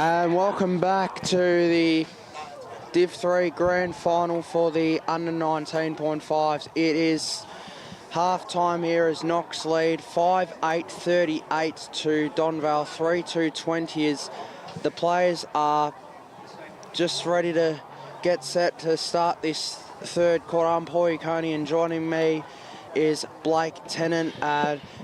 And welcome back to the Div 3 Grand Final for the under 19.5's. It is half-time here as Knox lead 5-8-38 to Donvale 3-2-20 as the players are just ready to get set to start this third quarter. I'm Paul Yaconi, and joining me is Blake Tennant.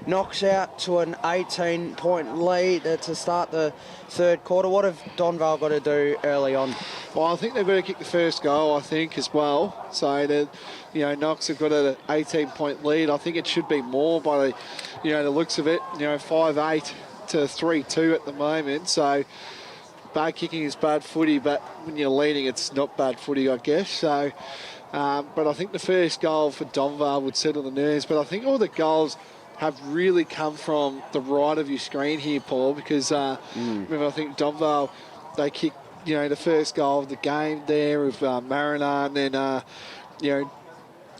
Knocks out to an 18-point lead to start the third quarter. What have Donvale got to do early on? Well, I think they've got to kick the first goal, I think, as well. So, that, Knox have got an 18-point lead. I think it should be more by the looks of it. 5-8 to 3-2 at the moment. So, bad kicking is bad footy, but when you're leading, it's not bad footy, I guess. So, but I think the first goal for Donvale would settle the nerves. But I think all the goals have really come from the right of your screen here, Paul, because remember, I think Donvale, they kicked, the first goal of the game there with Mariner, and then, I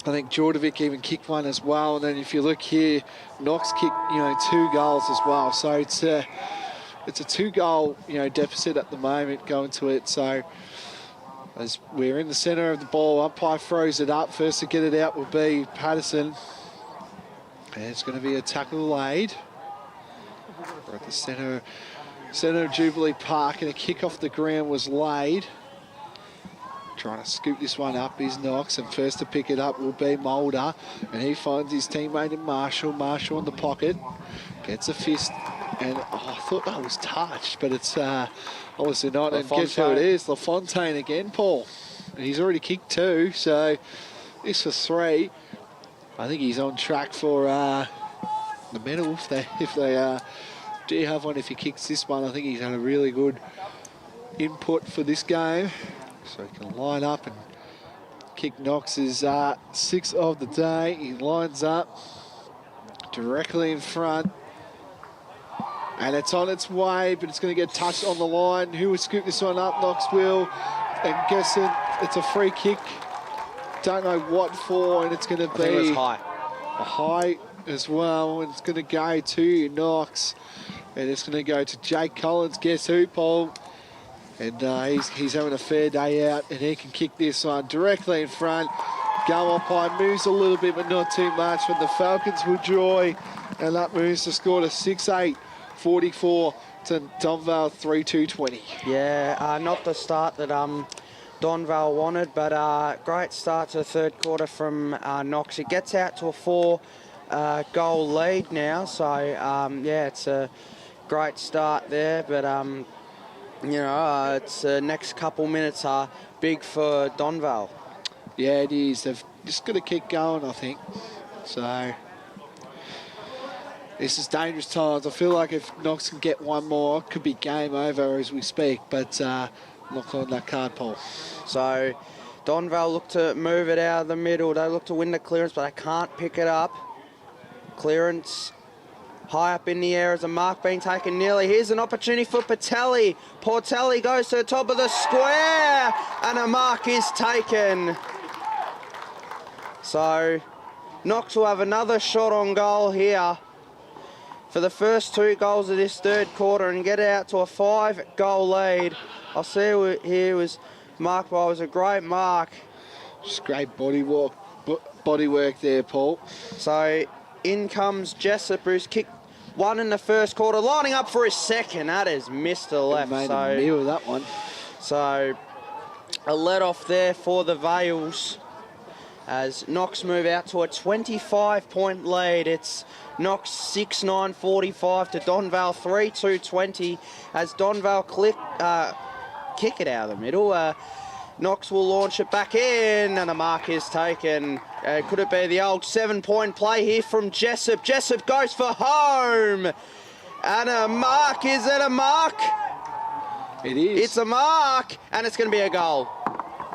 think Jordovic even kicked one as well. And then if you look here, Knox kicked, 2 goals as well. So it's a 2-goal, deficit at the moment going to it. So as we're in the centre of the ball, umpire throws it up. First to get it out will be Patterson. And it's going to be a tackle laid. We're at the centre of Jubilee Park, and a kick off the ground was laid. Trying to scoop this one up is Knox, and first to pick it up will be Mulder, and he finds his teammate in Marshall. Marshall in the pocket, gets a fist, and I thought that was touched, but it's obviously not. And guess who it is? LaFontaine again, Paul. And he's already kicked 2, so this for 3. I think he's on track for the medal if they do have one. If he kicks this one, I think he's had a really good input for this game. So he can line up and kick Knox's 6th of the day. He lines up directly in front. And it's on its way, but it's going to get touched on the line. Who will scoop this one up? Knox will. And guessing it's a free kick. Don't know what for, and it's going to be it was high. A high as well. And it's going to go to Knox. And it's going to go to Jake Collins. Guess who, Paul? And he's having a fair day out, and he can kick this one directly in front. Go up high, moves a little bit, but not too much. But the Falcons will joy, and that moves the score to 6-8-44 to Donvale 3-2-20. Yeah, not the start that Donvale wanted, but great start to the third quarter from Knox. It gets out to a 4-goal lead now, so yeah, it's a great start there, but it's next couple minutes are big for Donvale. Yeah, it is. They've just got to keep going, I think. So this is dangerous times. I feel like if Knox can get one more, it could be game over as we speak, but look on that card, Paul. So Donvale look to move it out of the middle. They look to win the clearance, but they can't pick it up. Clearance high up in the air as a mark being taken nearly. Here's an opportunity for Patelli. Portelli goes to the top of the square, and a mark is taken. So Knox will have another shot on goal here for the first 2 goals of this third quarter and get it out to a 5-goal lead. I'll see here was marked by, was a great mark. Just great body work there, Paul. So in comes Jessup, who's kicked 1 in the first quarter, lining up for his second. That is missed to the left. Made a meal of that one. So a let off there for the Vales as Knox move out to a 25-point lead. It's Knox 6-9-45 to Donvale 3-2-20 as Donvale kick it out of the middle. Knox will launch it back in, and a mark is taken. Could it be the old 7-point play here from Jessup? Jessup goes for home, and a mark. Is it a mark? It is. It's a mark, and it's going to be a goal.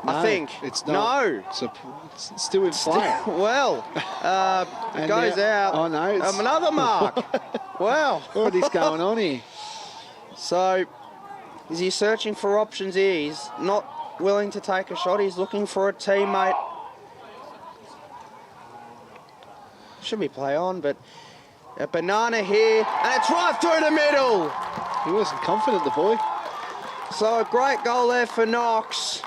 No, I think. It's not. No. It's still in play. Well, it goes out. Oh, no. It's another mark. Wow. What is going on here? So, is he searching for options here? He's not willing to take a shot. He's looking for a teammate. Should be play on, but a banana here, and it's right through the middle. He wasn't confident, the boy. So a great goal there for Knox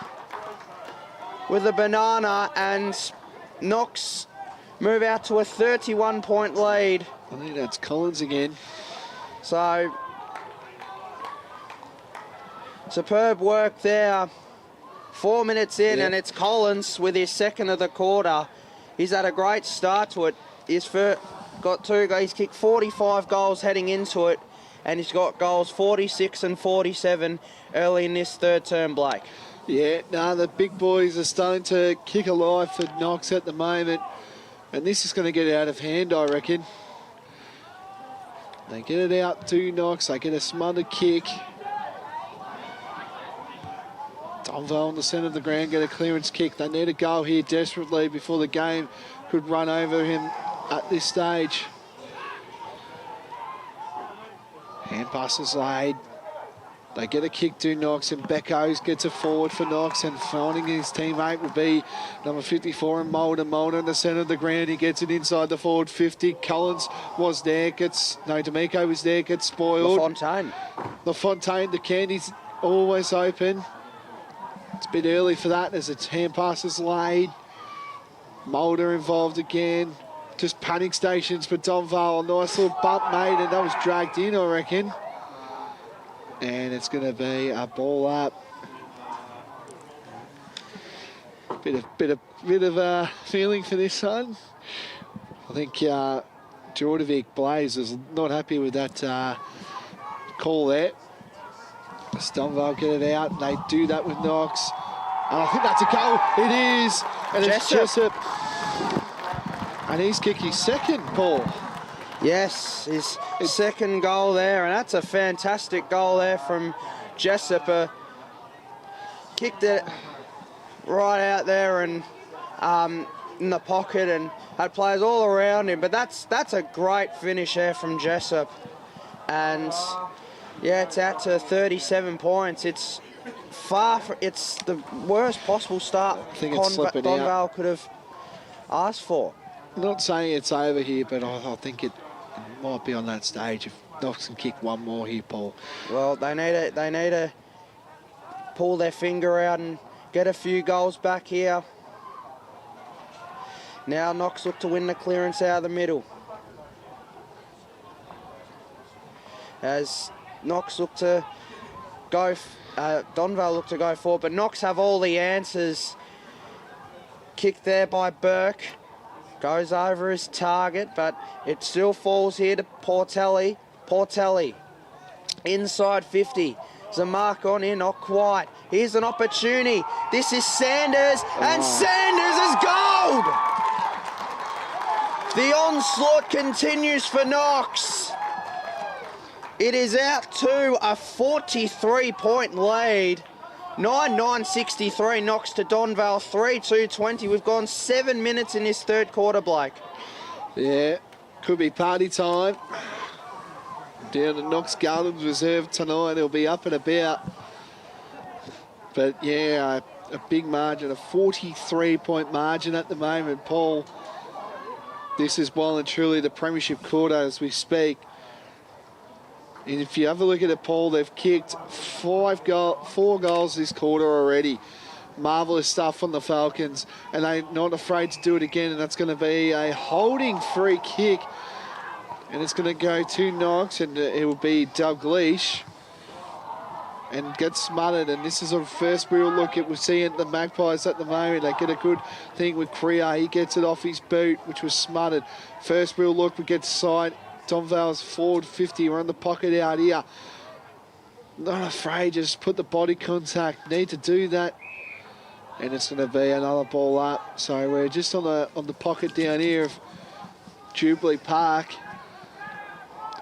with a banana, and Knox move out to a 31-point lead. I think that's Collins again. So superb work there. 4 minutes in, and it's Collins with his second of the quarter. He's had a great start to it. He's kicked 45 goals heading into it, and he's got goals 46 and 47 early in this third term, Blake. Yeah, no, the big boys are starting to kick alive for Knox at the moment, and this is going to get out of hand, I reckon. They get it out to Knox, they get a smothered kick. Donvale on the centre of the ground, get a clearance kick. They need a goal here desperately before the game could run over him at this stage. Hand passes laid. They get a kick to Knox, and Beckos gets a forward for Knox, and finding his teammate will be number 54 and Mulder. Mulder in the centre of the ground. He gets it inside the forward 50. Collins was there. D'Amico was there. Gets spoiled. LaFontaine, the candy's always open. It's a bit early for that as its hand passes laid. Mulder involved again. Just panic stations for Donvale. A nice little bump made, and that was dragged in, I reckon. And it's going to be a ball up. Bit of feeling for this one. I think Jordovic Blaze is not happy with that call there. Donvale get it out, and they do that with Knox. And I think that's a goal. It is. And it's Jessup. And he's kicked his second, Paul. Yes, his second goal there, and that's a fantastic goal there from Jessup. Kicked it right out there and in the pocket, and had players all around him. But that's a great finish there from Jessup. And yeah, it's out to 37 points. It's it's the worst possible start Donvale could have asked for. Not saying it's over here, but I think it might be on that stage if Knox can kick one more here, Paul. Well, they need to pull their finger out and get a few goals back here. Now Knox look to win the clearance out of the middle. As Knox look to go, Donvale look to go forward, but Knox have all the answers. Kick there by Burke. Goes over his target, but it still falls here to Portelli. Portelli, inside 50. There's a mark on here, not quite. Here's an opportunity. This is Sanders, and Sanders is gold! The onslaught continues for Knox. It is out to a 43-point lead. 9-9-63 Knox to Donvale, 3-2-20. We've gone 7 minutes in this third quarter, Blake. Yeah, could be party time. Down at Knox Gardens Reserve tonight, it'll be up and about. But yeah, a big margin, a 43-point margin at the moment, Paul. This is well and truly the premiership quarter as we speak. And if you have a look at it, Paul, they've kicked 4 goals this quarter already. Marvellous stuff on the Falcons, and they're not afraid to do it again, and that's going to be a holding free kick. And it's going to go to Knox, and it will be Dalglish. And gets smothered, and this is a first real look at we're seeing the Magpies at the moment. They get a good thing with Kriya. He gets it off his boot, which was smothered. First real look, we get side. Donvale's forward 50. We're on the pocket out here. Not afraid, just put the body contact. Need to do that. And it's going to be another ball up. So we're just on the pocket down here of Jubilee Park.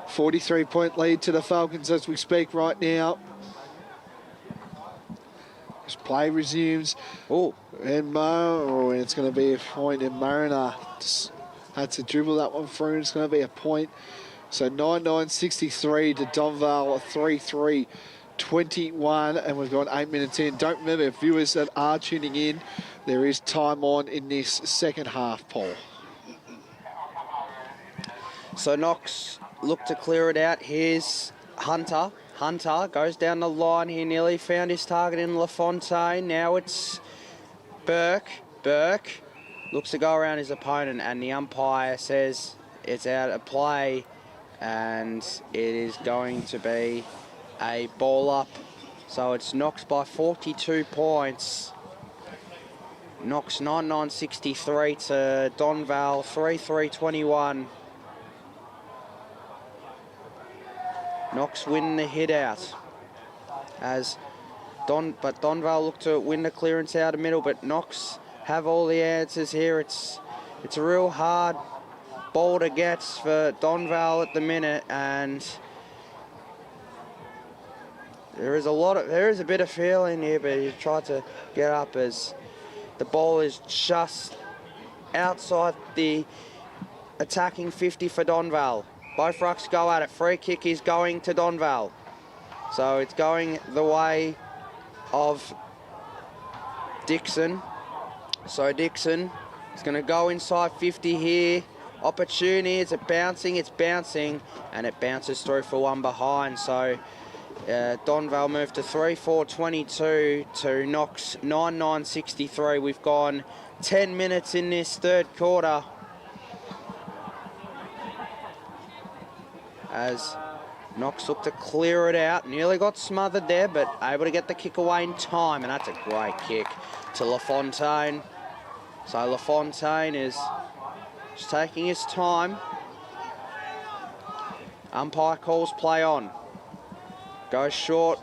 43-point lead to the Falcons as we speak right now. As play resumes. And it's going to be a point, and Mariner had to dribble that one through. It's going to be a point. So 9-9-63 to Donvale, a 3-3-21, and we've got 8 minutes in. Don't remember, viewers that are tuning in, there is time on in this second half, Paul. So Knox look to clear it out. Here's Hunter. Hunter goes down the line here, nearly found his target in LaFontaine. Now it's Burke. Burke looks to go around his opponent, and the umpire says it's out of play, and it is going to be a ball up. So it's Knox by 42 points. Knox 19.63 to Donvale 33.21. Knox win the hit out as Donvale look to win the clearance out of middle, but Knox have all the answers here. It's a real hard ball to get for Donvale at the minute, and there is a bit of feeling here, but he tried to get up as the ball is just outside the attacking 50 for Donvale. Both rucks go at it. Free kick is going to Donvale. So it's going the way of Dixon. So Dixon is going to go inside 50 here. Opportunity, it's bouncing, and it bounces through for one behind. So Donvale moved to 3.4.22 to Knox 9.9.63. We've gone 10 minutes in this third quarter as Knox looked to clear it out. Nearly got smothered there, but able to get the kick away in time, and that's a great kick to LaFontaine. So LaFontaine is just taking his time. Umpire calls play on. Goes short.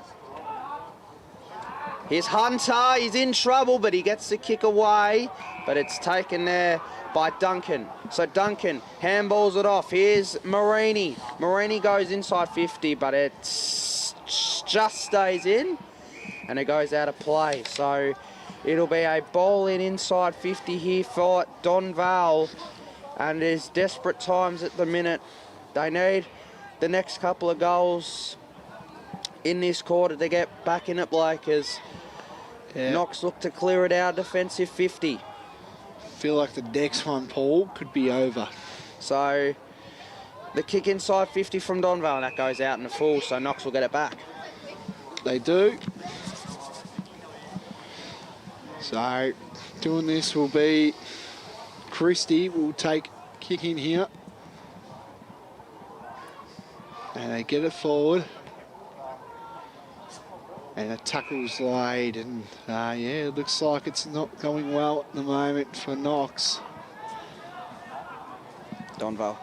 Here's Hunter, he's in trouble, but he gets the kick away, but it's taken there by Duncan. So Duncan handballs it off. Here's Marini. Marini goes inside 50, but it just stays in, and it goes out of play. So it'll be a ball in inside 50 here for Donvale, and there's desperate times at the minute. They need the next couple of goals in this quarter to get back in it, Blake, as Knox look to clear it out defensive 50. Feel like the next one, Paul, could be over. So the kick inside 50 from Donvale, and that goes out in the full, so Knox will get it back. They do. So doing this will be Christie will take kick in here. And they get it forward. And a tackle's laid, and yeah, it looks like it's not going well at the moment for Knox. Donvale.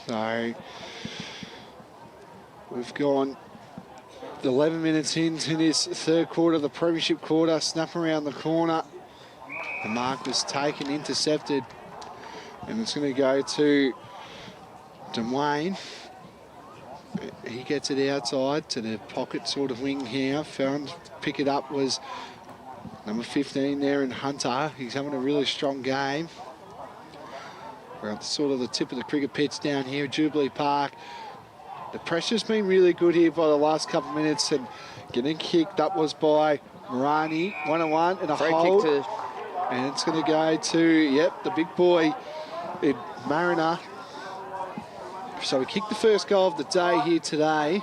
So we've gone 11 minutes into this third quarter, the premiership quarter. Snap around the corner. The mark was taken, intercepted, and it's going to go to Dwayne. He gets it outside to the pocket sort of wing here. Pick it up was number 15 there in Hunter. He's having a really strong game. We're at sort of the tip of the cricket pitch down here at Jubilee Park. The pressure's been really good here by the last couple of minutes, and getting kicked. That was by Marani. 1-1 and a Free hold. kick to... And it's going to go to, the big boy, Mariner. So we kicked the first goal of the day here today.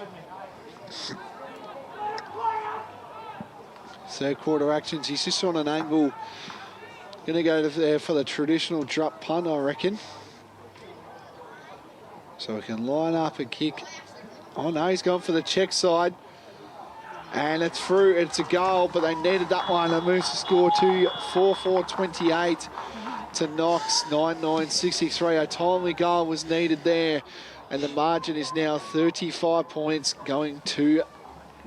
Third quarter actions. He's just on an angle. Going to go there for the traditional drop punt, I reckon. So we can line up and kick. Oh no, he's gone for the check side. And it's through. It's a goal, but they needed that one. It moves the score to 4-4-28 to Knox, 9-9-63. A timely goal was needed there, and the margin is now 35 points going to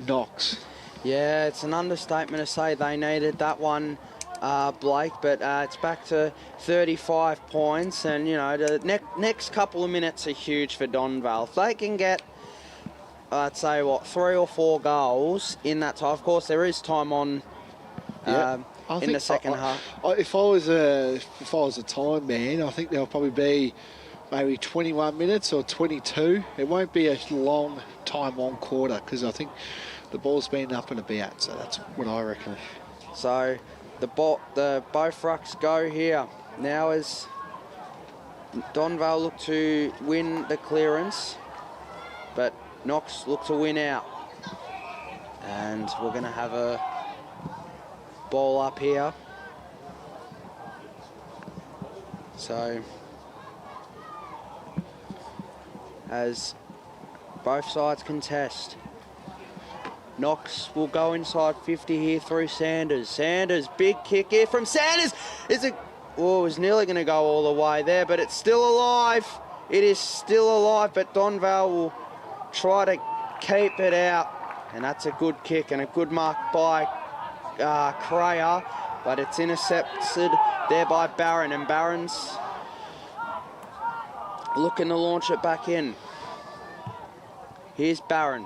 Knox. Yeah, it's an understatement to say they needed that one, Blake, but it's back to 35 points, and, you know, the next couple of minutes are huge for Donvale. If they can get, I'd say, 3 or 4 goals in that time. Of course, there is time on in the second half. If I was a time man, I think there'll probably be maybe 21 minutes or 22. It won't be a long time on quarter, because I think the ball's been up and about, so that's what I reckon. So the both rucks go here. Now as Donvale look to win the clearance, but Knox look to win out. And we're going to have a ball up here. So, as both sides contest, Knox will go inside 50 here through Sanders. Sanders, big kick here from Sanders. Is it? Oh, it was nearly going to go all the way there, but it's still alive. It is still alive, but Donvale will try to keep it out. And that's a good kick and a good mark by Crayer, but it's intercepted there by Barron, and Barron's looking to launch it back in. Here's Barron.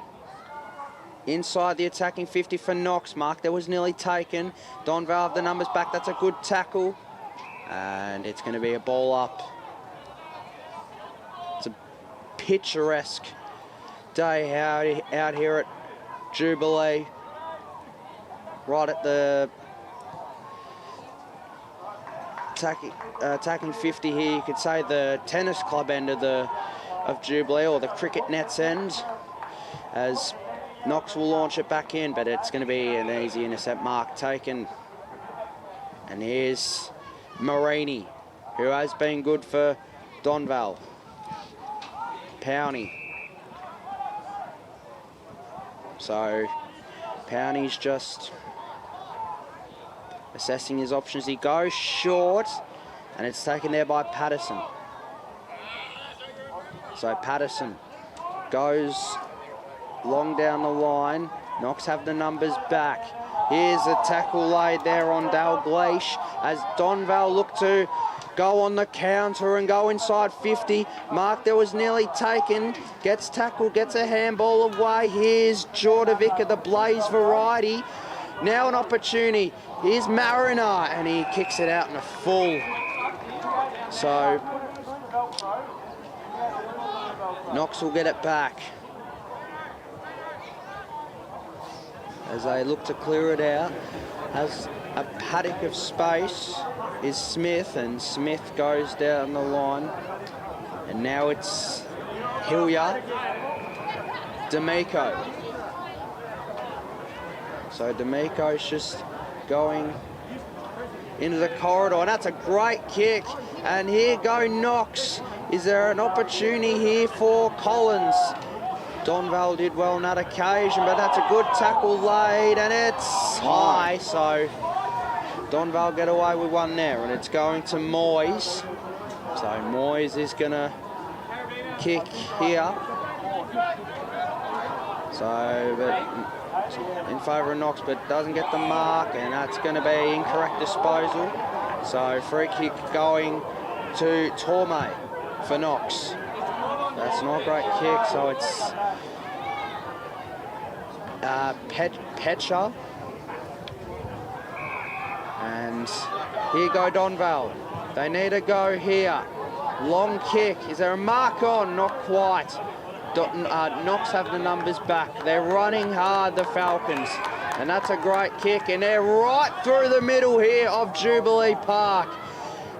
Inside the attacking 50 for Knox. Mark that was nearly taken. Donvale have the numbers back. That's a good tackle. And it's going to be a ball up. It's a picturesque day out here at Jubilee. Right at the attacking 50 here. You could say the tennis club end of Jubilee, or the cricket nets end, as Knox will launch it back in, but it's going to be an easy intercept. Mark taken. And here's Marini, who has been good for Donvale. Powney. So Powney's just assessing his options. He goes short, and it's taken there by Patterson. So Patterson goes long down the line. Knox have the numbers back. Here's a tackle laid there on Dalgleish as Donvale look to go on the counter and go inside 50. Mark that was nearly taken, gets tackled, gets a handball away. Here's Jordovic of the Blaze variety. Now an opportunity. Here's Mariner, and he kicks it out in a full. So Knox will get it back as they look to clear it out. Has a paddock of space is Smith, and Smith goes down the line. And now it's Hilliard, D'Amico. So D'Amico's just going into the corridor, and that's a great kick. And here go Knox. Is there an opportunity here for Collins? Donvale did well on that occasion, but that's a good tackle laid, and it's high. So Donvale get away with one there, and it's going to Moyes. So Moyes is going to kick here. So, but in favour of Knox, but doesn't get the mark, and that's going to be incorrect disposal. So free kick going to Torme for Knox. That's not a great kick, so it's Petcher. And here go Donvale. They need to go here. Long kick. Is there a mark on? Not quite. Knox have the numbers back. They're running hard, the Falcons. And that's a great kick, and they're right through the middle here of Jubilee Park.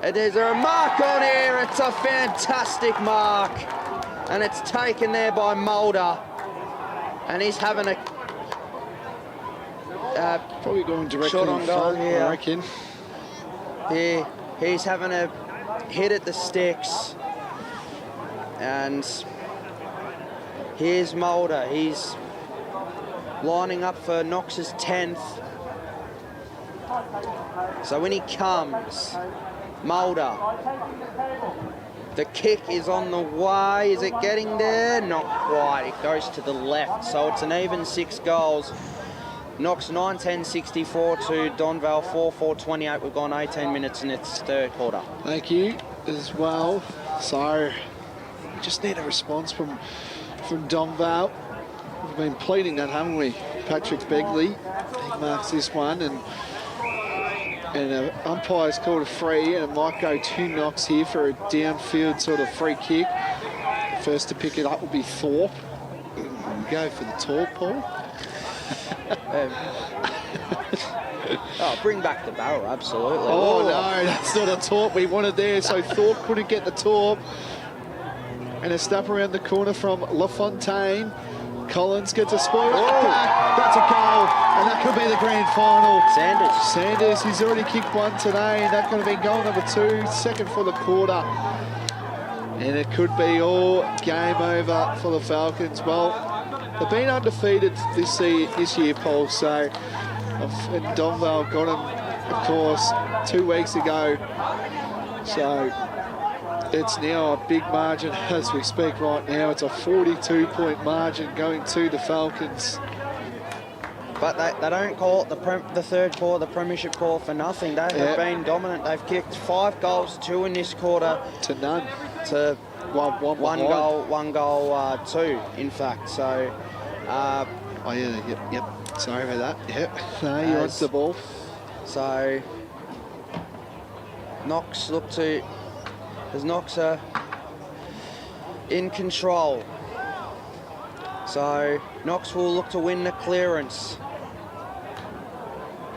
And there's a mark on here. It's a fantastic mark. And it's taken there by Mulder. And he's having a probably going directly shot on goal here. I reckon. Here, he's having a hit at the sticks. And here's Mulder. He's lining up for Knox's 10th. So when he comes, Mulder. The kick is on the way. Is it getting there? Not quite. It goes to the left. So it's an even 6 goals. Knox 9-10-64 to Donvale 4-4-28. We've gone 18 minutes in its third quarter. Thank you as well. So we just need a response from Donvale. We've been pleading that, haven't we? Patrick Begley, he marks this one, and umpire's called a free, and it might go to Knox here for a downfield sort of free kick. First to pick it up will be Thorpe. Go for the Thorpe, Paul. Bring back the barrel, absolutely. Oh, no, that's not a Thorpe we wanted there. So Thorpe couldn't get the Thorpe. And a step around the corner from LaFontaine. Collins gets a spoil. That's a goal, and that could be the grand final. Sanders, he's already kicked one today, and that could have been goal number 2, second for the quarter. And it could be all game over for the Falcons. Well, they've been undefeated this year, Paul, so and Donvale got them, of course, 2 weeks ago. So it's now a big margin as we speak right now. It's a 42-point margin going to the Falcons. But they don't call it the third quarter, the premiership quarter, for nothing. They have been dominant. They've kicked 5 goals, 2 in this quarter. To none. To one goal, 2, in fact. So... oh, yeah, yep. Sorry about that. Yep. No, you're on the ball. So... Knox Knox are in control. So Knox will look to win the clearance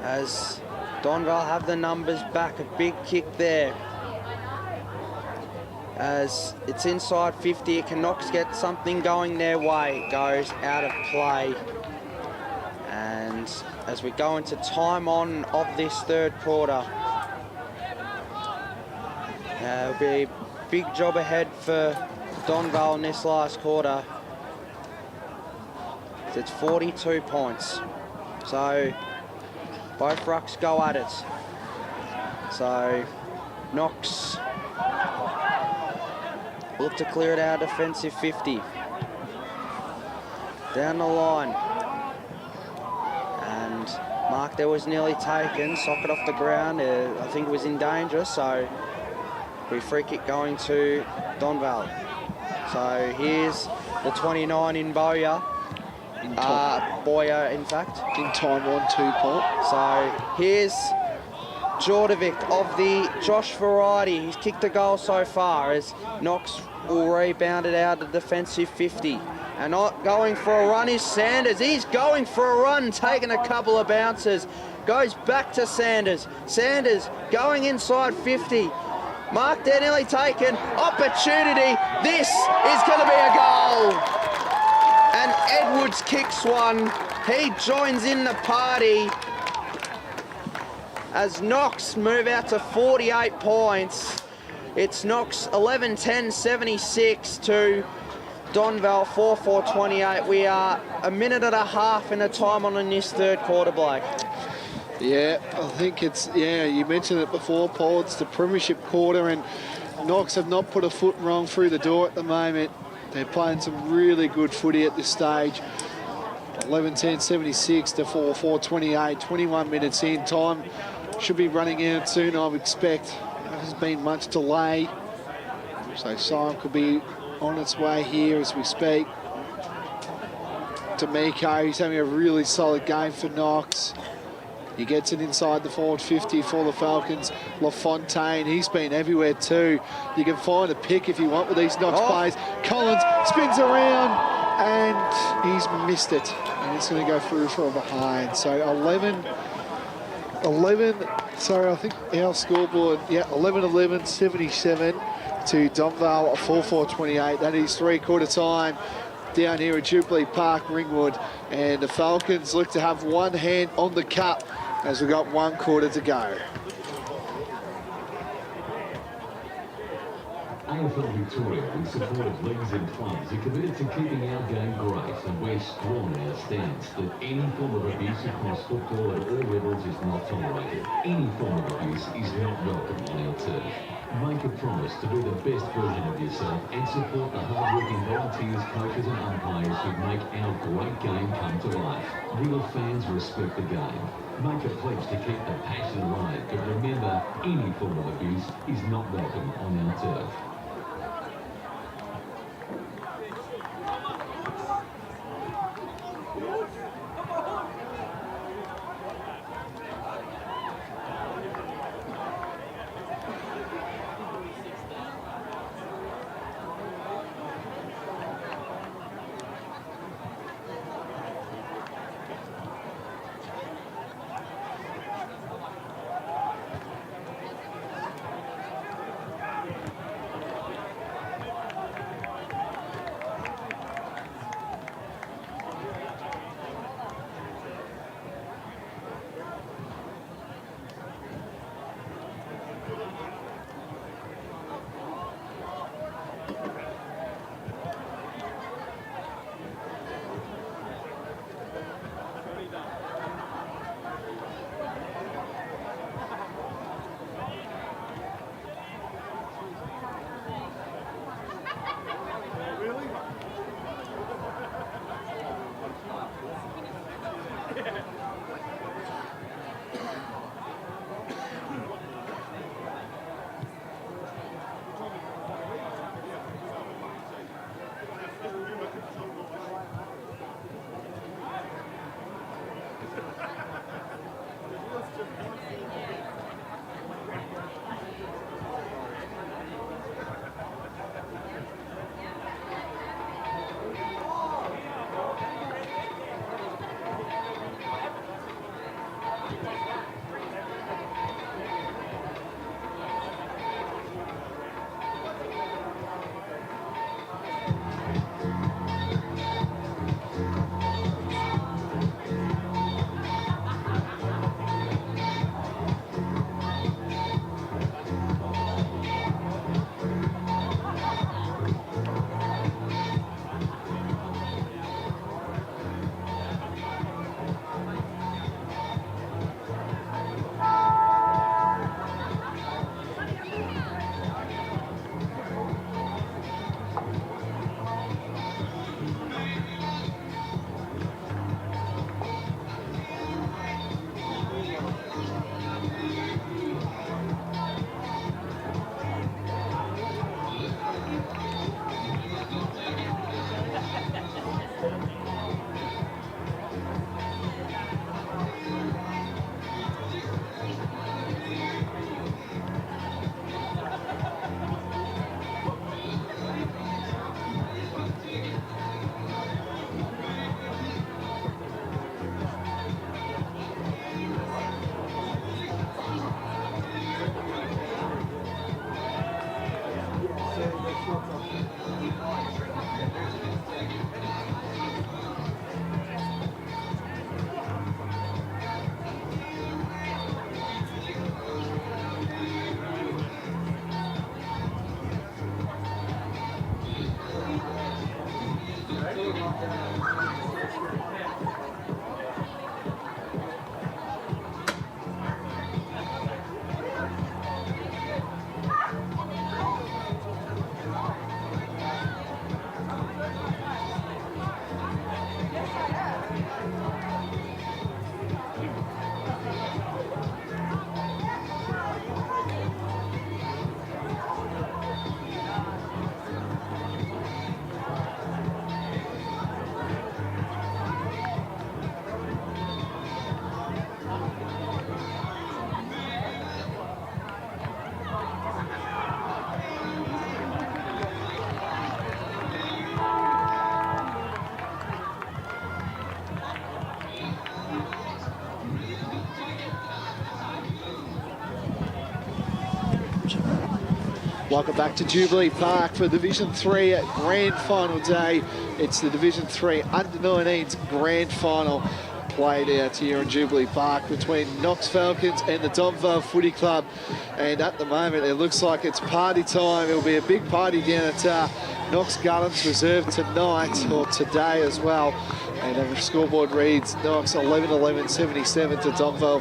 as Donvale have the numbers back. A big kick there. As it's inside 50, can Knox get something going their way? It goes out of play. And as we go into time on of this third quarter, it'll be a big job ahead for Donvale in this last quarter. It's 42 points. So both rucks go at it. So Knox look to clear it out defensive 50. Down the line. And mark there was nearly taken. Socket off the ground. I think it was in danger, so we free kick going to Donvale. So here's the 29 in Boyer. Boyer, in fact. In time on 2, Paul. So here's Jordovic of the Josh variety. He's kicked a goal so far as Knox will rebound it out of defensive 50. And not going for a run is Sanders. He's going for a run, taking a couple of bounces. Goes back to Sanders. Sanders going inside 50. Mark there, nearly taken. Opportunity. This is going to be a goal. And Edwards kicks one. He joins in the party as Knox move out to 48 points. It's Knox 11-10-76 to Donvale 4-4-28. We are a minute and a half in the time on in this third quarter, Blake. Yeah, I think it's, you mentioned it before, Paul, it's the premiership quarter, and Knox have not put a foot wrong through the door at the moment. They're playing some really good footy at this stage. 11-10-76 to 4-4-28, 21 minutes in. Time should be running out soon, I would expect. There hasn't been much delay, so siren could be on its way here as we speak. D'Amico, he's having a really solid game for Knox. He gets it inside the forward 50 for the Falcons. LaFontaine, he's been everywhere too. You can find a pick if you want with these Knox plays. Collins spins around and he's missed it. And it's going to go through for a behind. So 11, sorry, I think our scoreboard, 11-11, 77 to Donvale, 4-4-28. That is 3/4 time down here at Jubilee Park, Ringwood. And the Falcons look to have one hand on the cup as we've got 1 quarter to go. AFL Victoria, with support of leagues and clubs, are committed to keeping our game great, and we're strong in our stance that any form of abuse across football at all levels is not tolerated. Any form of abuse is not welcome on our turf. Make a promise to be the best version of yourself and support the hard-working volunteers, coaches and umpires who make our great game come to life. Real fans respect the game. Make a pledge to keep the passion alive, but remember, any form of abuse is not welcome on our turf. Welcome back to Jubilee Park for Division 3 Grand Final day. It's the Division 3 Under-19's Grand Final played out here in Jubilee Park between Knox Falcons and the Donvale Footy Club. And at the moment, it looks like it's party time. It'll be a big party down at Knox Gardens Reserve tonight, or today as well. And the scoreboard reads Knox 11-11-77 to Donvale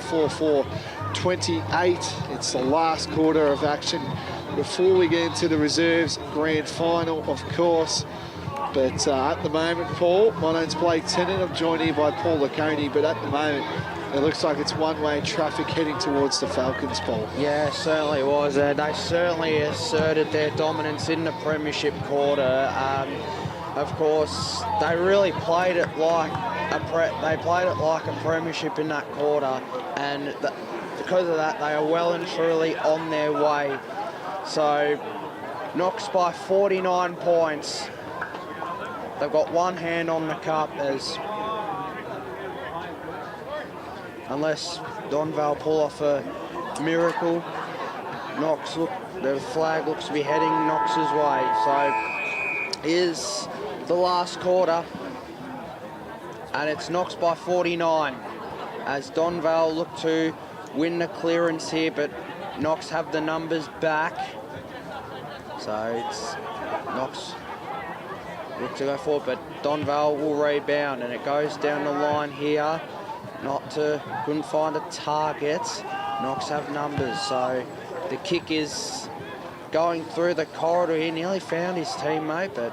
4-4-28. It's the last quarter of action before we get into the reserves grand final, of course. But at the moment, Paul, my name's Blake Tennant. I'm joined here by Paul Laconi, but at the moment, it looks like it's one-way traffic heading towards the Falcons, Paul. Yeah, certainly was. They certainly asserted their dominance in the premiership quarter. Of course, they really played it like a premiership in that quarter, and because of that, they are well and truly on their way. So, Knox by 49 points. They've got one hand on the cup, as unless Donvale pull off a miracle, Knox the flag looks to be heading Knox's way. So, is the last quarter, and it's Knox by 49 as Donvale look to win the clearance here, but Knox have the numbers back. So it's Knox look to go forward, but Donvale will rebound, and it goes down the line here. Couldn't find a target. Knox have numbers, so the kick is going through the corridor here. Nearly found his teammate, but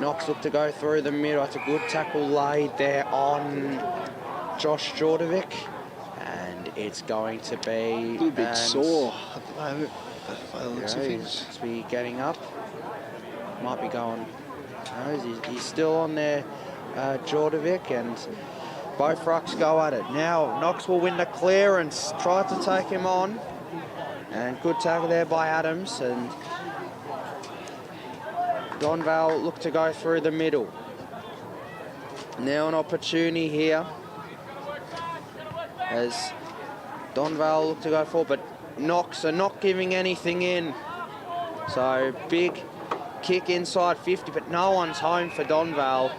Knox looked to go through the middle. It's a good tackle laid there on Josh Jordovic, and it's going to be A little bit sore at the moment. By the looks of He's things. to be getting up. Might be going. No, he's still on there, Jordovic, and both rucks go at it. Now Knox will win the clearance, try to take him on, and good tackle there by Adams, and Donvale look to go through the middle. Now an opportunity here as Donvale look to go forward, but Knox are not giving anything in. So big kick inside 50, but no one's home for Donvale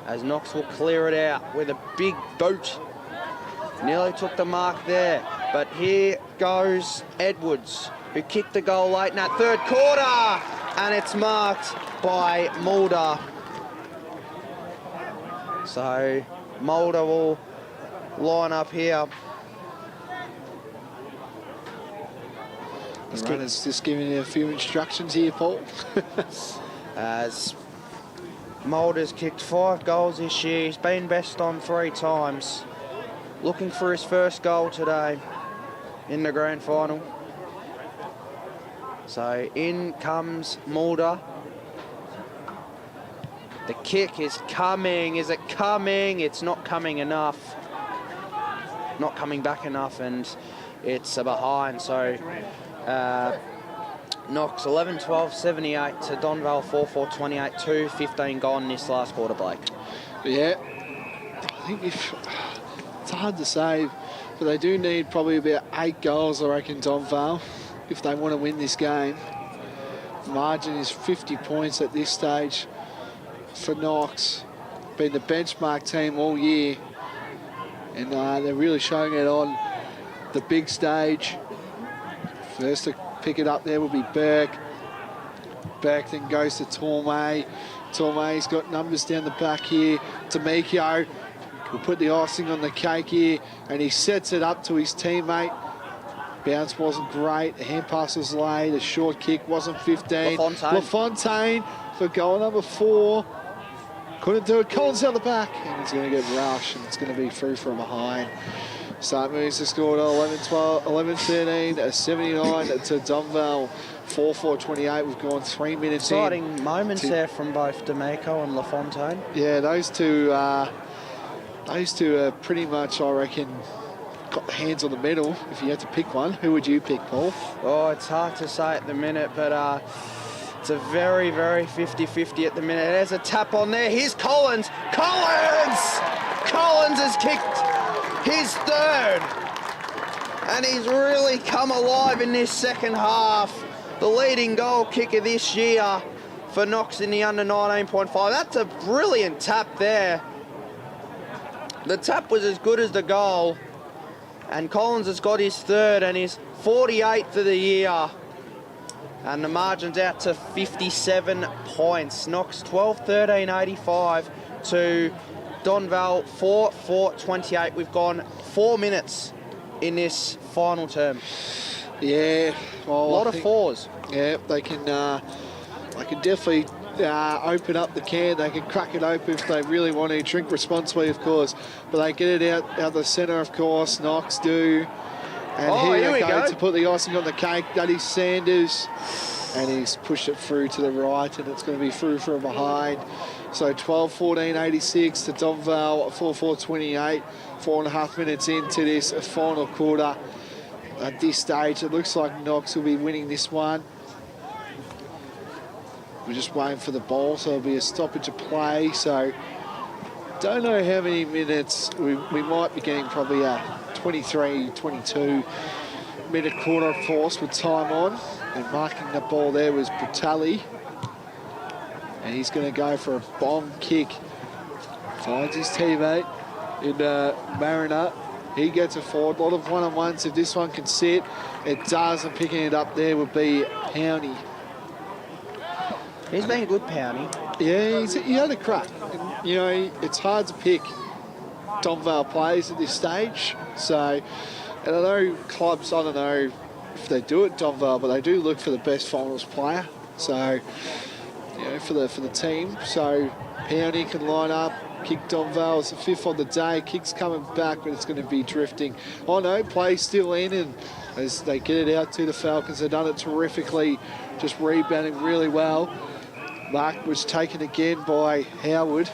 as Knox will clear it out with a big boot. Nearly took the mark there, but here goes Edwards, who kicked the goal late in that third quarter, and it's marked by Mulder. So Mulder will line up here. The runner's just giving you a few instructions here, Paul. As Mulder's kicked 5 goals this year, he's been best on 3 times. Looking for his first goal today in the grand final. So in comes Mulder. The kick is coming. Is it coming? It's not coming enough. Not coming back enough, and it's a behind. So Knox 11-12, 78 to Donvale 4-4, 28, 2-15 gone in this last quarter, Blake. Yeah, I think it's hard to say, but they do need probably about 8 goals, I reckon, Donvale, if they want to win this game. The margin is 50 points at this stage for Knox. Been the benchmark team all year, and they're really showing it on the big stage. First to pick it up there will be Burke. Burke then goes to Tormay. Tormay's got numbers down the back here. Tamiko will put the icing on the cake here, and he sets it up to his teammate. Bounce wasn't great. The hand pass was late. The short kick wasn't 15. LaFontaine for goal number 4. Couldn't do it. Collins out the back, and it's going to get rushed, and it's going to be through from behind. So it moves the score to 11-12, 11-13, 79 to Donvale, 4-4, 28. We've gone 3 minutes Exciting moments there from both D'Amico and LaFontaine. Yeah, those two are pretty much, I reckon, got the hands on the medal. If you had to pick one, who would you pick, Paul? Oh, it's hard to say at the minute, but it's a very, very 50-50 at the minute. There's a tap on there. Here's Collins. Collins has kicked his 3rd, and he's really come alive in this second half. The leading goal kicker this year for Knox in the under 19.5. That's a brilliant tap there. The tap was as good as the goal, and Collins has got his 3rd and his 48th of the year. And the margin's out to 57 points. Knox 12-13, 85 to Donvale 4-4, 28. We've gone 4 minutes in this final term. Yeah, well, a lot of 4s. Yeah, they can definitely open up the can. They can crack it open if they really want to. Drink responsibly, of course, but they get it out the centre, of course. Knox do. And here we go to put the icing on the cake. That is Sanders, and he's pushed it through to the right, and it's going to be through from behind. So 12-14, 86 to Donvale, 4-4, 28. 4.5 minutes into this final quarter. At this stage, it looks like Knox will be winning this one. We're just waiting for the ball, so it'll be a stoppage of play. So don't know how many minutes. We might be getting probably a 23, 22 minute quarter, of course, with time on. And marking the ball there was Brutali. And he's going to go for a bomb kick. Finds his teammate in Mariner. He gets it forward. A lot of one-on-ones. If this one can sit, it does. And picking it up there would be Powney. He's been good, Powney. Yeah, he had a crack. And, you know, it's hard to pick Donvale players at this stage. So, and I know clubs, I don't know if they do it, Donvale, but they do look for the best finals player. So, for the team. So Powney can line up. Kick Donvale. It's the 5th on the day. Kick's coming back, but it's going to be drifting. Oh no, play still in, and as they get it out to the Falcons, they've done it terrifically, just rebounding really well. Mark was taken again by Howard.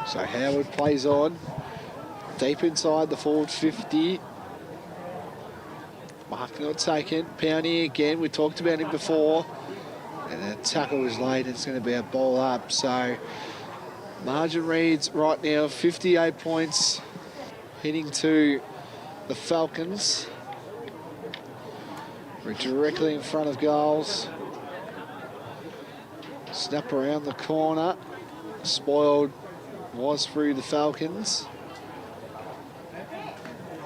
So Howard plays on. Deep inside the forward 50. Mark not taken. Powney again. We talked about him before. And the tackle was late. It's going to be a ball up. So margin reads right now 58 points heading to the Falcons. We're directly in front of goals. Snap around the corner. Spoiled was through the Falcons.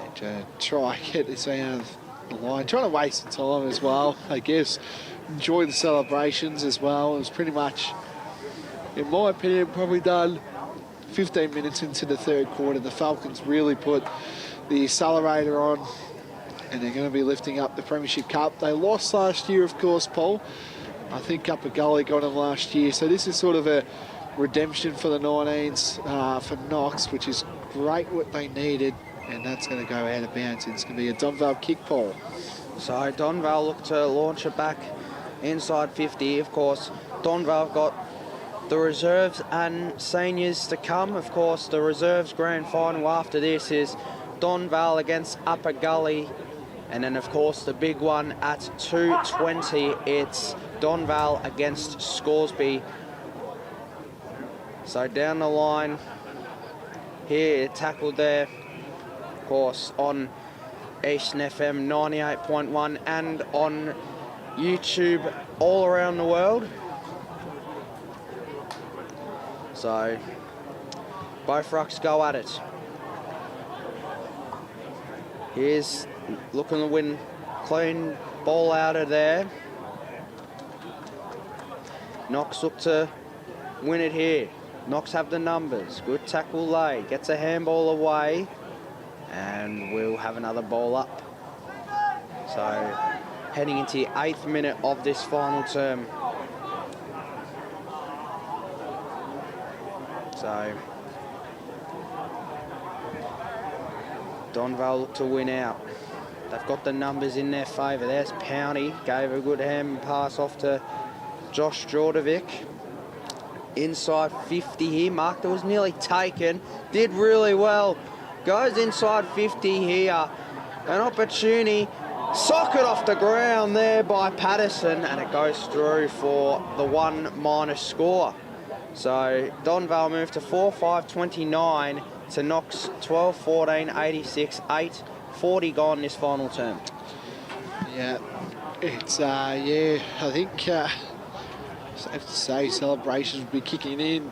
And to try and get this out of the line. Trying to waste the time as well, I guess. Enjoy the celebrations as well. It was pretty much, in my opinion, probably done 15 minutes into the third quarter. The Falcons really put the accelerator on, and they're going to be lifting up the Premiership Cup. They lost last year, of course, Paul. I think Upper Gully got them last year. So this is sort of a redemption for the 19s for Knox, which is great what they needed, and that's going to go out of bounds. It's going to be a Donvale kick, Paul. So Donvale look to launch it back inside 50. Of course, Donvale got the reserves and seniors to come. Of course, the reserves grand final after this is Donvale against Upper Gully. And then, of course, the big one at 2:20, it's Donvale against Scoresby. So down the line here, tackled there, of course, on Eastland FM 98.1 and on YouTube all around the world. So both rucks go at it. Here's looking to win clean ball out of there. Knox look to win it here. Knox have the numbers. Good tackle lay. Gets a handball away. And we'll have another ball up. So heading into the 8th minute of this final term. So Donvale look to win out. They've got the numbers in their favour. There's Powney. Gave a good hand pass off to Josh Jordovic. Inside 50 here. Mark that was nearly taken. Did really well. Goes inside 50 here. An opportunity. Socket off the ground there by Patterson. And it goes through for the 1- score. So Donvale moved to 4-5-29 to Knox 12-14, 86, 8-40 gone this final term. Yeah, it's, I think safe to say celebrations will be kicking in.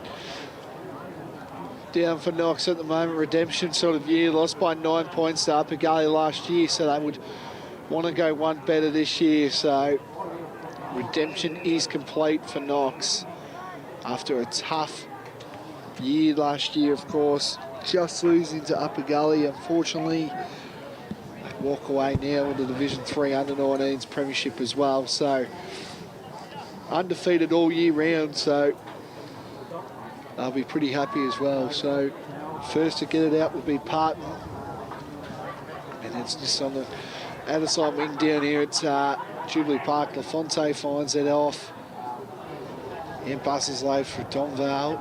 Down for Knox at the moment, redemption sort of year, lost by 9 points to Upper Gully last year, so they would want to go one better this year. So redemption is complete for Knox after a tough year last year, of course. Just losing to Upper Gully, unfortunately. They walk away now with the Division 3 under-19s premiership as well. So undefeated all year round, so they'll be pretty happy as well. So first to get it out will be Parton. And it's just on the other side wing down here at Jubilee Park. LaFonte finds it off. And passes late for Donvale.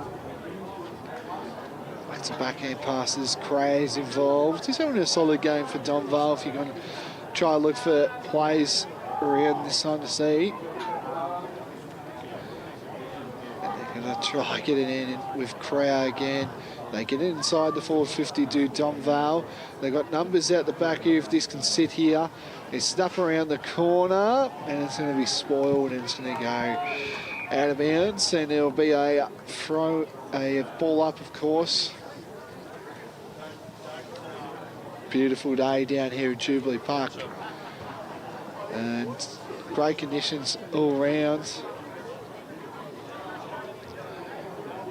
Lots of backhand passes. Cray's involved. He's having a solid game for Donvale if you're going to try and look for plays around this time to see. And they're going to try get it in with Cray again. They get inside the 450, do Donvale. They've got numbers out the back here if this can sit here. They snap around the corner and it's going to be spoiled and it's going to go out of bounds, and there'll be a ball up, of course. Beautiful day down here at Jubilee Park, and great conditions all round.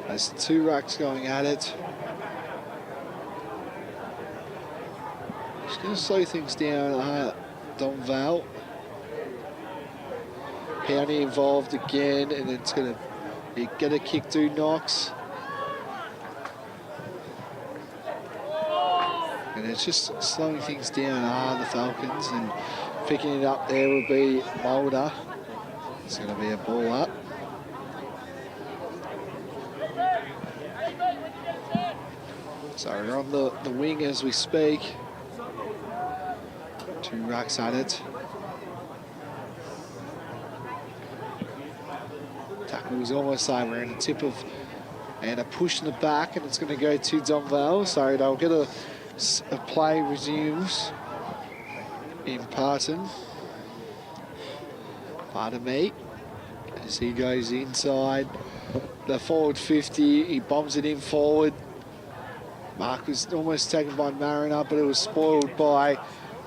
There's 2 rucks going at it. Just going to slow things down. Donvale. Powney involved again, and it's going to get a kick to Knox. And it's just slowing things down are the Falcons, and picking it up there will be Mulder. It's going to be a ball up. So we're on the wing as we speak. 2 rucks at it. Tackle was almost over, and a tip of and a push in the back, and it's going to go to Donvale. So they'll get a play resumes in Parton. Pardon me. As he goes inside the forward 50, he bombs it in forward. Mark was almost taken by Mariner, but it was spoiled by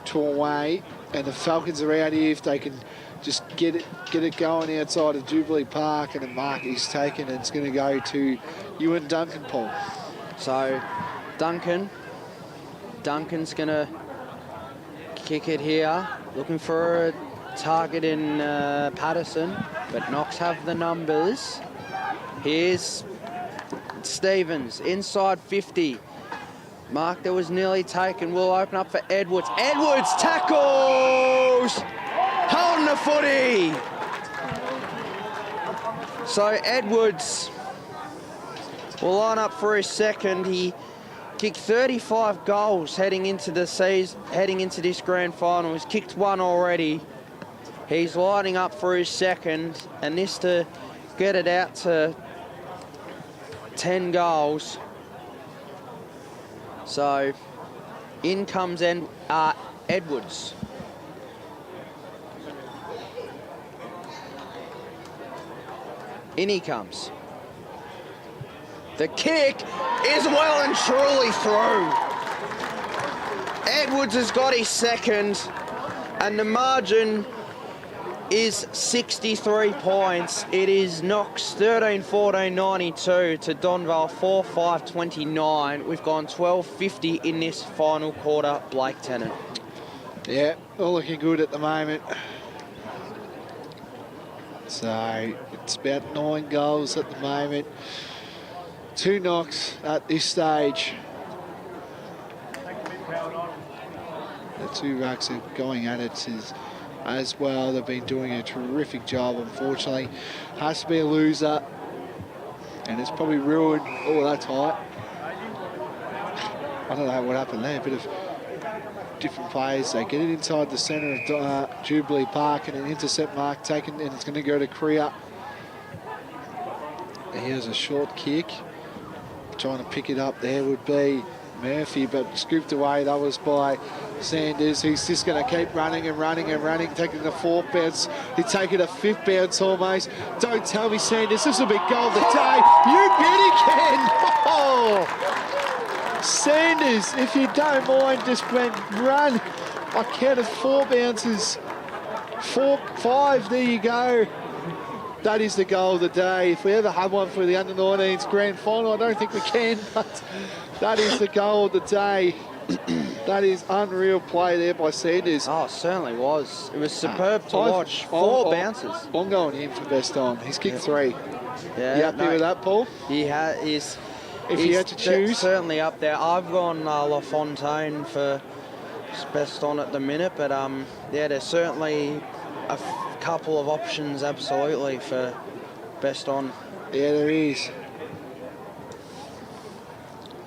Torway. And the Falcons are out here if they can just get it going outside of Jubilee Park, and a mark is taken, and it's going to go to Ewan Duncan, Paul. So Duncan's going to kick it here, looking for a target in Patterson, but Knox have the numbers. Here's Stevens, inside 50. Mark that was nearly taken will open up for Edwards. Edwards tackles! Holding the footy! So Edwards will line up for his second. He kicked 35 goals heading into the season, heading into this grand final. He's kicked 1 already. He's lining up for his second, and this to get it out to 10 goals. So in comes Edwards. In he comes. The kick is well and truly through. Edwards has got his second, and the margin is 63 points. It is Knox 13-14-92 to Donvale 4-5-29. We've gone 12-50 in this final quarter. Blake Tennant. Yeah, all looking good at the moment. So it's about 9 goals at the moment. 2 knocks at this stage. The 2 rucks are going at it as well. They've been doing a terrific job, unfortunately. Has to be a loser, and it's probably ruined. Oh, that's high. I don't know what happened there. A bit of different plays. They get it inside the centre of Jubilee Park, and an intercept mark taken, and it's going to go to Kriya. Here's a short kick. Trying to pick it up there would be Murphy, but scooped away. That was by Sanders, who's just going to keep running and running and running, taking the 4th bounce. He's taking a 5th bounce almost. Don't tell me, Sanders, this will be goal of the day. You bet he can. Oh. Sanders, if you don't mind, just went run. I counted 4 bounces. 4, 5, there you go. That is the goal of the day. If we ever have one for the under-19s grand final, I don't think we can, but that is the goal of the day. That is unreal play there by Sanders. Oh, it certainly was. It was superb to watch. 4 bounces. I'm going in for best on. He's kicked 3. Yeah, you happy with that, Paul? He is. If you had to choose? Certainly up there. I've gone LaFontaine for best on at the minute, but yeah, there's certainly a couple of options absolutely for best on. Yeah, there is.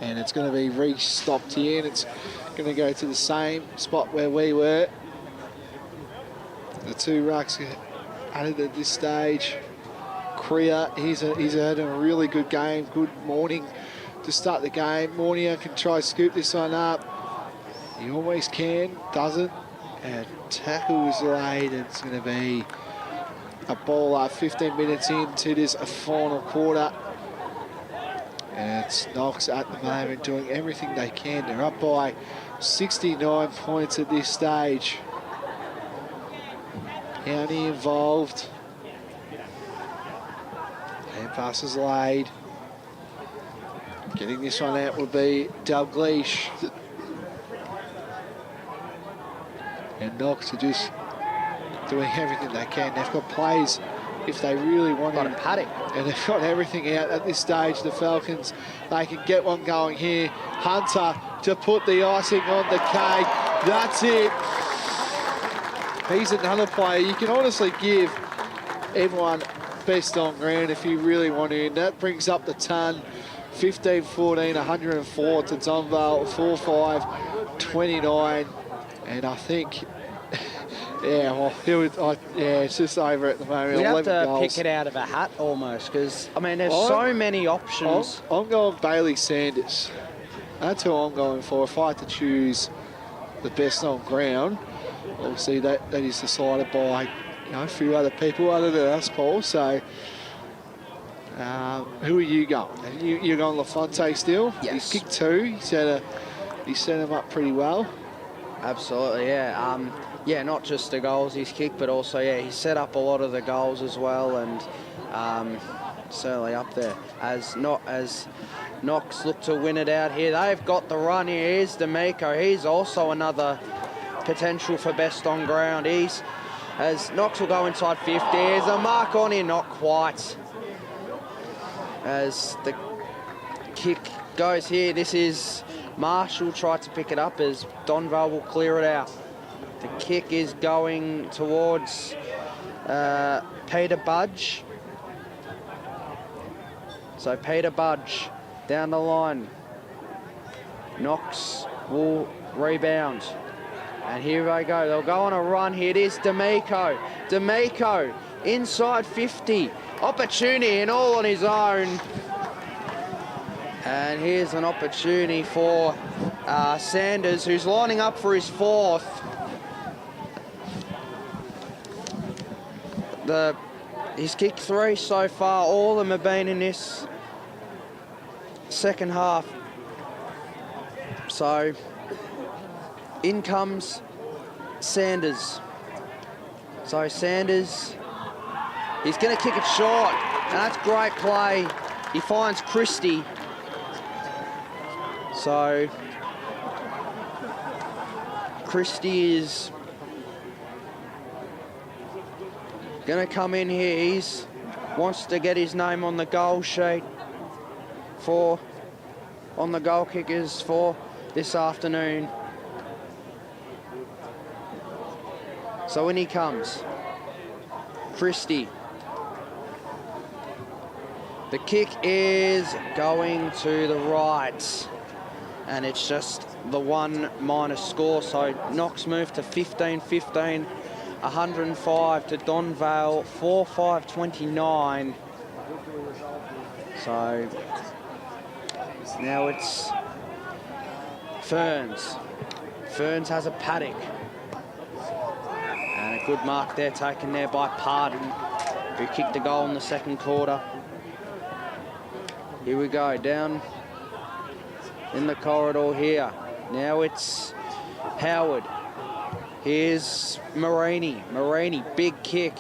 And it's going to be re-stopped here, and it's going to go to the same spot where we were. The 2 rucks added at this stage. Kriya, he's had a really good game. Good morning to start the game. Mornia can try to scoop this one up. He always can, doesn't. And tackle was laid, and it's going to be a ball 15 minutes into this final quarter. And it's Knox at the moment doing everything they can. They're up by 69 points at this stage. County involved. And passes laid. Getting this one out will be Dalgleish. And Knox are just doing everything they can. They've got plays if they really want Got to. a paddock. And they've got everything out at this stage. The Falcons, they can get one going here. Hunter to put the icing on the cake. That's it. He's another player. You can honestly give everyone best on ground if you really want to. And that brings up the ton. 15-14, 104 to Donvale, 4-5, 29. And I think, yeah, well, it's just over at the moment. We have 11 to goals. pick it out of a hat almost, because, I mean, there's so many options. I'm going Bailey Sanders. That's who I'm going for. If I had to choose the best on ground, obviously that is decided by a few other people other than us, Paul. So, who are you going? You're going LaFonte still? Yes. He kicked 2. He set him up pretty well. Absolutely, yeah. Yeah, not just the goals he's kicked, but also, yeah, he set up a lot of the goals as well, and certainly up there. As Knox look to win it out here. They've got the run here. Here's D'Amico. He's also another potential for best on ground. As Knox will go inside 50. There's a mark on here, not quite. As the kick goes here, this is Marshall tried to pick it up as Donvale will clear it out. The kick is going towards Peter Budge. So Peter Budge down the line. Knox will rebound. And here they go. They'll go on a run here. It is D'Amico. D'Amico inside 50. Opportunity and all on his own. And here's an opportunity for Sanders, who's lining up for his 4th. He's kicked 3 so far. All of them have been in this second half. So in comes Sanders. So Sanders, he's going to kick it short. And that's great play. He finds Christie. So Christie is going to come in here. He wants to get his name on the goal sheet on the goal kickers for this afternoon. So in he comes. Christie. The kick is going to the right. And it's just the 1- score. So Knox moved to 15-15, 105 to Donvale, 4-5-29. So now it's Ferns. Ferns has a paddock. And a good mark there taken there by Pardon, who kicked the goal in the second quarter. Here we go, down in the corridor here. Now it's Howard. Here's Marini. Marini, big kick.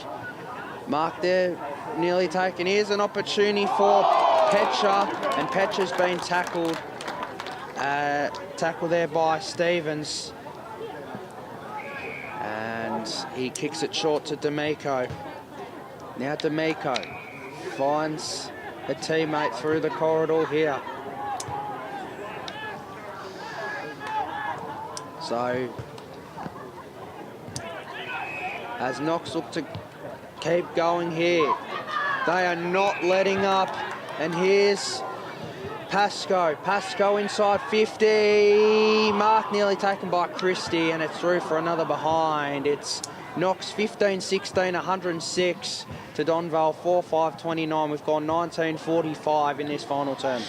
Mark there, nearly taken. Here's an opportunity for Petcher, and Petcher's been tackled. Tackle there by Stevens. And he kicks it short to D'Amico. Now D'Amico finds a teammate through the corridor here. So, as Knox look to keep going here, they are not letting up. And here's Pascoe. Pascoe inside 50. Mark nearly taken by Christie, and it's through for another behind. It's Knox 15-16, 106 to Donvale, 4-5-29. We've gone 19.45 in this final term.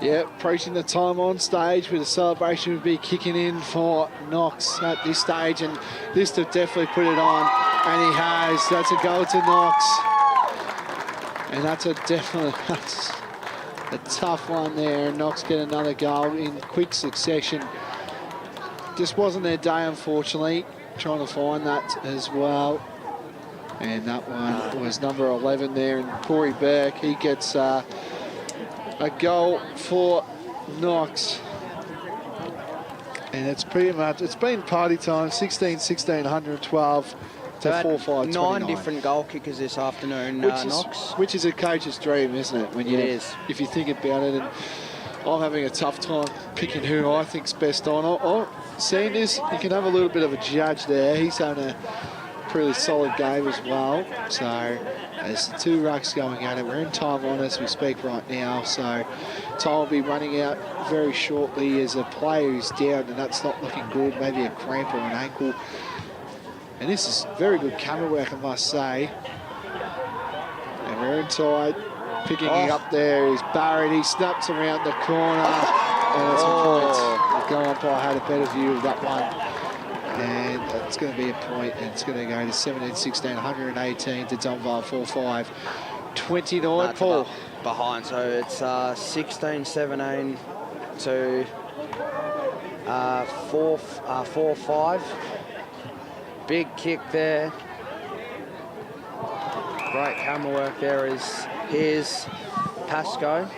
Yeah, approaching the time on stage with a celebration would be kicking in for Knox at this stage, and this to definitely put it on, and he has. That's a goal to Knox, and that's a tough one there, and Knox get another goal in quick succession. Just wasn't their day, unfortunately. Trying to find that as well, and that one was number 11 there, and Corey Burke, he gets a goal for Knox. And it's pretty much, it's been party time, 16-16, 112 to to 4-5-29. 9 different goal kickers this afternoon, Knox. Which is a coach's dream, isn't it? When it is. If you think about it, and I'm having a tough time picking who I think's best on. Seeing this, you can have a little bit of a judge there. He's having a pretty solid game as well. So there's the 2 rucks going at it. We're in time on as we speak right now. So time will be running out very shortly as a player who's down, and that's not looking good. Maybe a cramp or an ankle. And this is very good camera work, I must say. And we're inside. Picking it up there is Barrett. He snaps around the corner. And it's a point. The goal umpire had a better view of that one. And it's going to be a point, and it's going to go to 17-16, 118 to Donvale, 4-5, 29. Paul. Behind, so it's 16-17 to 4-5. Big kick there. Great camera work there. Here's Pascoe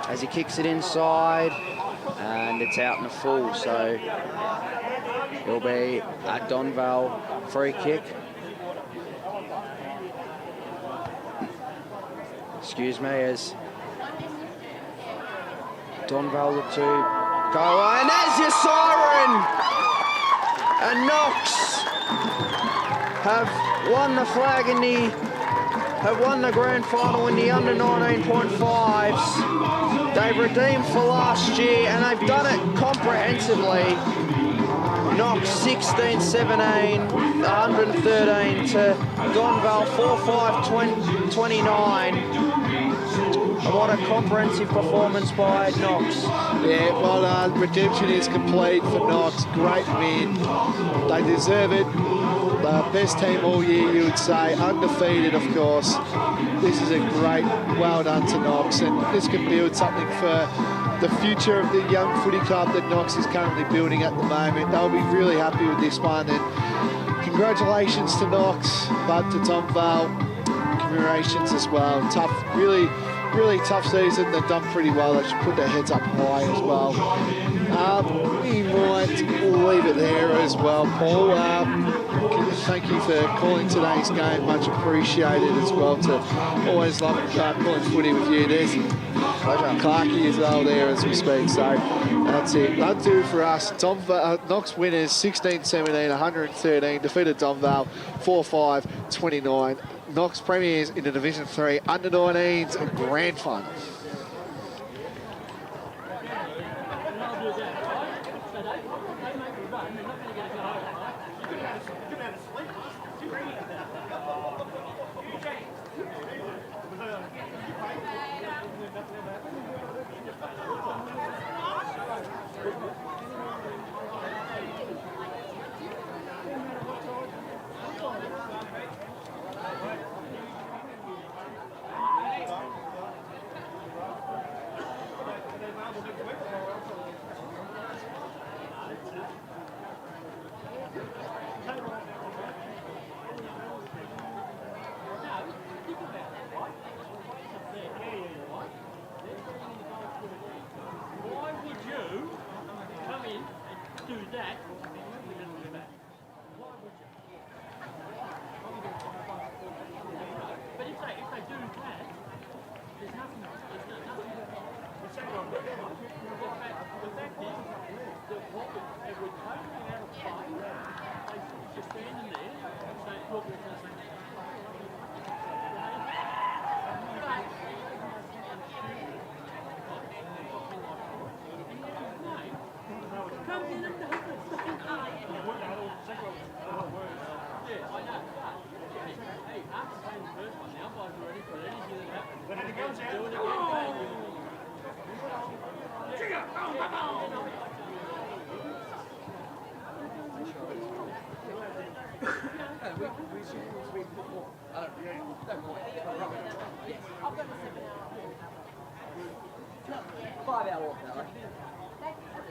as he kicks it inside, and it's out in the full, so it'll be a Donvale free kick. Excuse me, as Donvale look to go away, and there's your siren! And Knox have won the flag have won the grand final in the under 19.5's. They've redeemed for last year, and they've done it comprehensively. Knox 16-17, 113 to Donvale 4-5-29. And what a comprehensive performance by Knox. Yeah, well done. Redemption is complete for Knox. Great win. They deserve it. Best team all year, you would say. Undefeated, of course. This is a great well done to Knox, and this can build something for the future of the young footy club that Knox is currently building at the moment. They'll be really happy with this one, and congratulations to Knox, but to Donvale, commemorations as well. Tough, really tough season. They've done pretty well. They should put their heads up high as well. We might leave it there as well, Paul. Thank you for calling today's game. Much appreciated as well. To always love calling footy with you. There's Clarkie as well there as we speak. So that's it. That'll do for us. Knox winners 16-17, 113. Defeated Donvale 4-5-29. Knox premiers in the Division 3 under 19s grand final.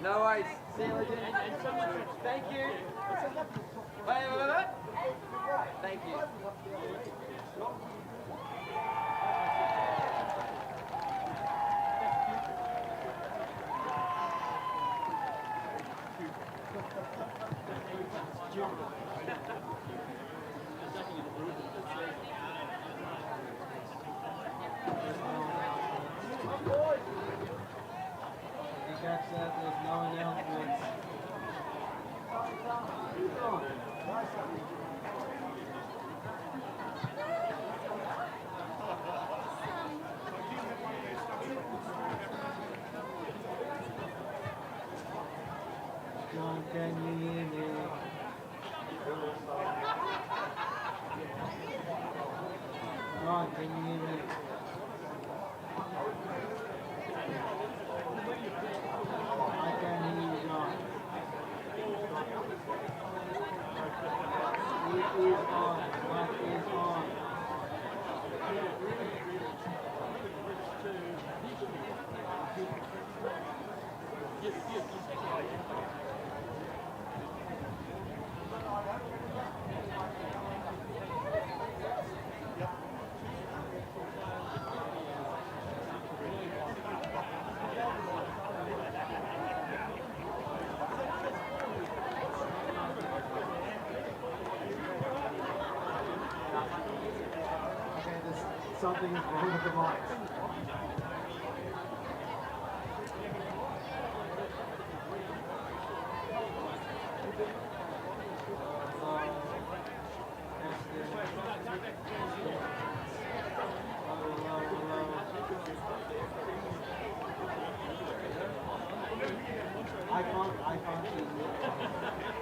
No worries. See you later. Thank you. Wait. Thank you. Can you hear me? John, can you hear me? I can hear you, John. It is on. What is on? Something is wrong with the mic. I can't see you.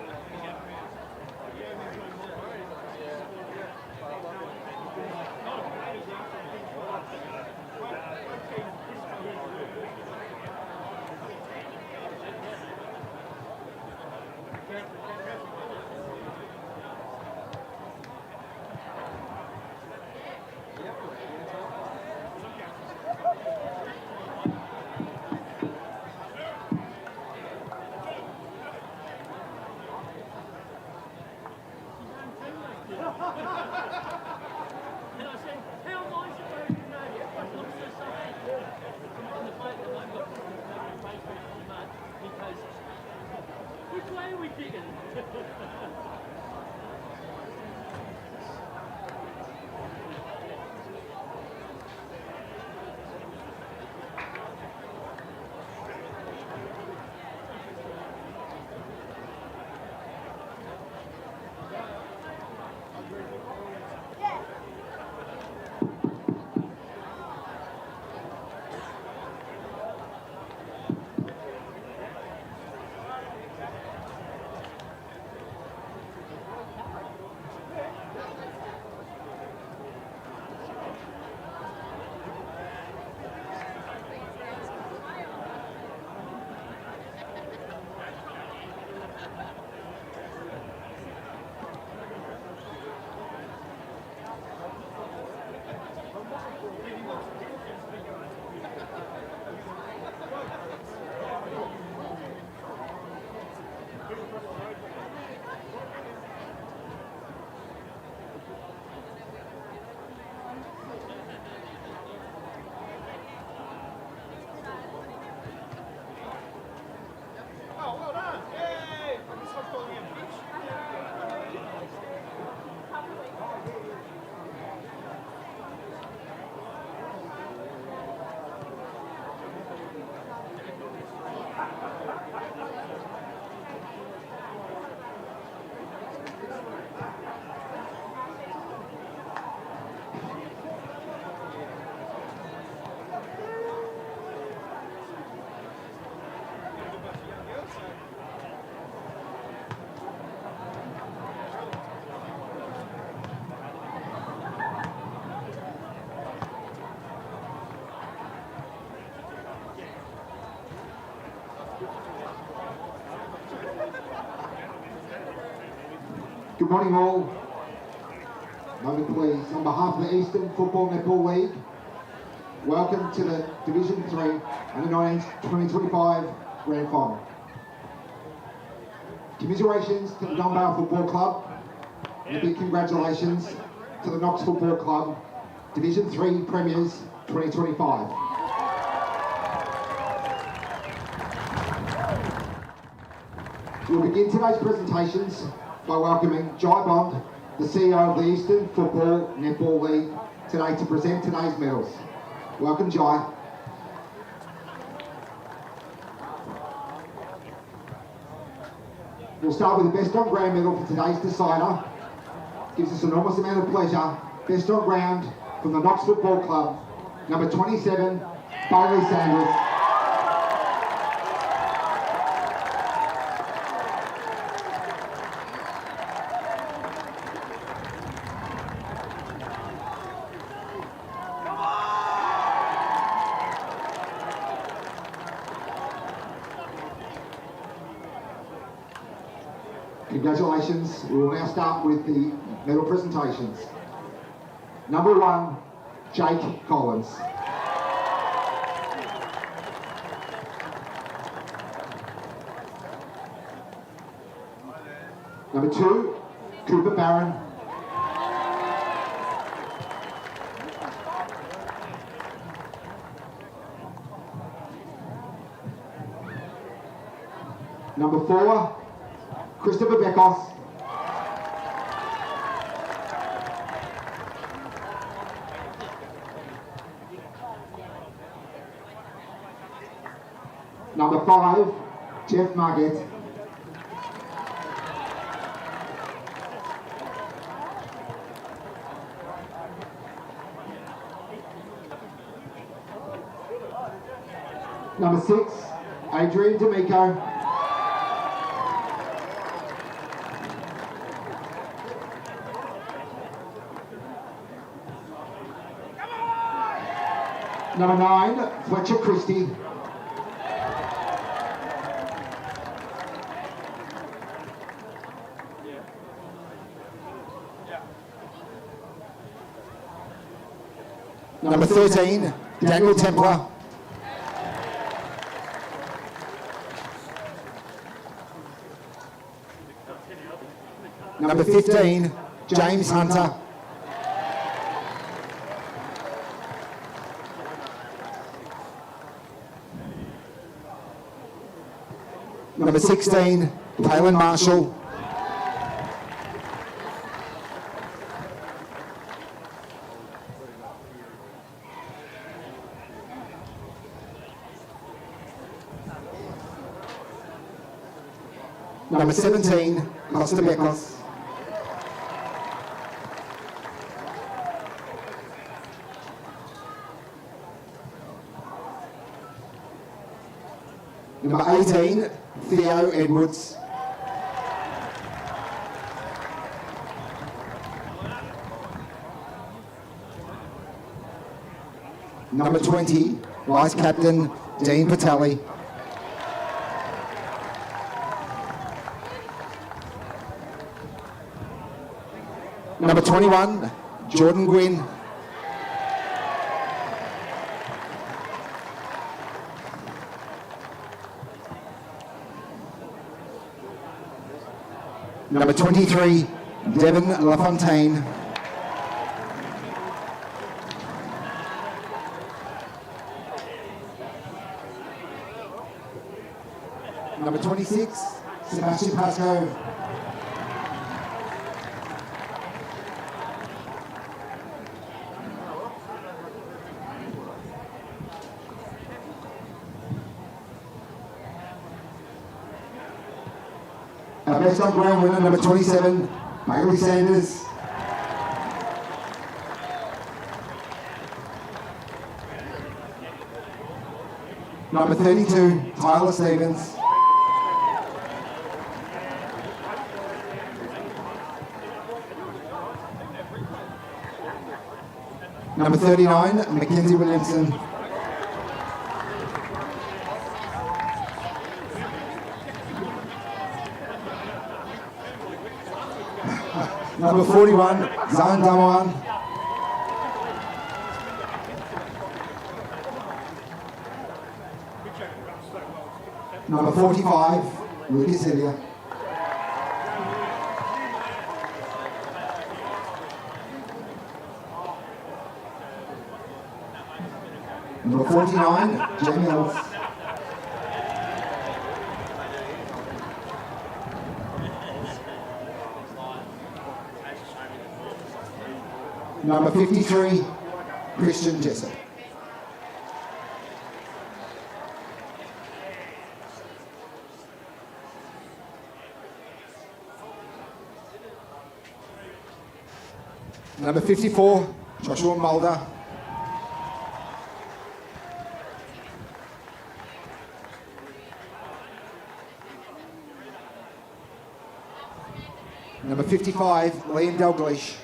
Good morning all. Moment please. On behalf of the Eastern Football Netball League, welcome to the Division 3 Under 19's 2025 Grand Final. Commiserations to the Donvale Football Club and a big congratulations to the Knox Football Club, Division 3 Premiers 2025. We'll begin today's presentations by welcoming Jai Bond, the CEO of the Eastern Football Netball League, today to present today's medals. Welcome, Jai. We'll start with the Best on Ground medal for today's decider. Gives us an enormous amount of pleasure. Best on Ground from the Knox Football Club, number 27, Bailey Sanders. Congratulations. We will now start with the medal presentations. Number 1, Jake Collins. Number 2, Cooper Barron. Number 4, Christopher Beckos. Number 5, Jeff Margett. Number 6, Adrian D'Amico. Number 9, Fletcher Christie. Number 13, Daniel Templar. Number 15, James Hunter. Number 16, Kaylin Marshall. Number 17, Costa Beckos. Number 18, Theo Edwards. Number 20, Vice Captain Dean Patelli. Number 21, Jordan Gwynn. Number 23, Devon LaFontaine. Number 26, Sebastian Pascoe. Our best on ground winner, number 27, Bailey Sanders. Number 32, Tyler Stevens. Number 39, Mackenzie Williamson. Number 41, Zan Dawan. Number 45, Lucas Hillier. Number 49, Jamie Ellis. Number 53, Christian Jessup. Number 54, Joshua Mulder. Number 55, Liam Dalglish.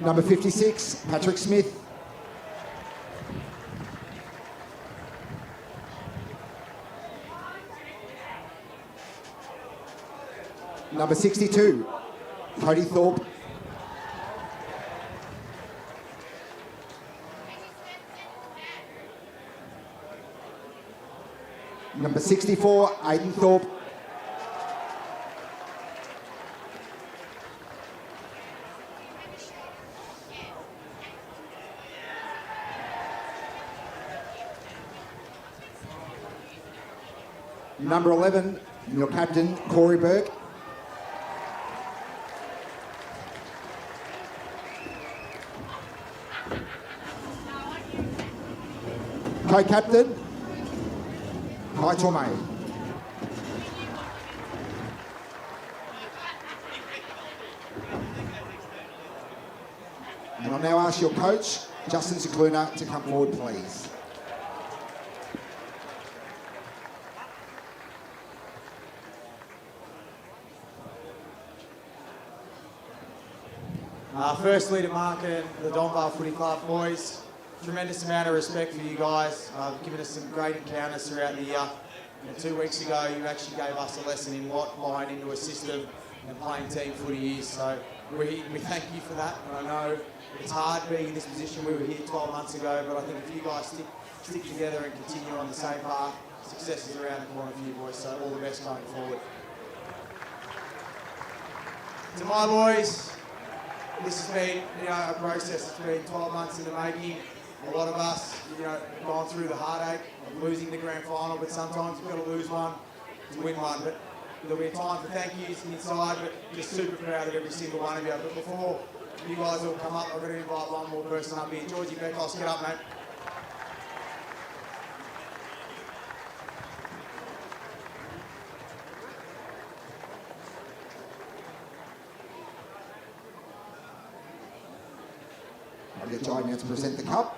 Number 56, Patrick Smith. Number 62, Cody Thorpe. Number 64, Aidan Thorpe. Number 11, your captain, Corey Burke. Co-captain, Kai Tormay. And I'll now ask your coach, Justin Cicluna, to come forward, please. Firstly, to Mark and the Donvale Footy Club boys, tremendous amount of respect for you guys. Given us some great encounters throughout the year. 2 weeks ago, you actually gave us a lesson in what buying into a system and playing team footy is. So we thank you for that. And I know it's hard being in this position. We were here 12 months ago, but I think if you guys stick together and continue on the same path, success is around the corner for you boys. So all the best going forward. To my boys, this has been, a process. It's been 12 months in the making. A lot of us, gone through the heartache of losing the grand final, but sometimes you've got to lose one to win one. But there'll be a time for thank yous inside, but just super proud of every single one of you. But before you guys all come up, I'm going to invite one more person up here. Georgie Beckhouse, get up, mate. I'll get Jai now to present the cup.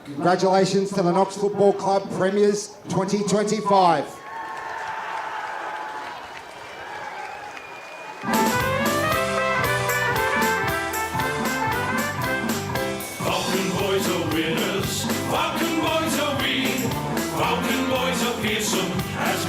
Congratulations to the Knox Football Club Premiers 2025. Falcon boys are winners, Falcon boys are we. Falcon boys are fearsome as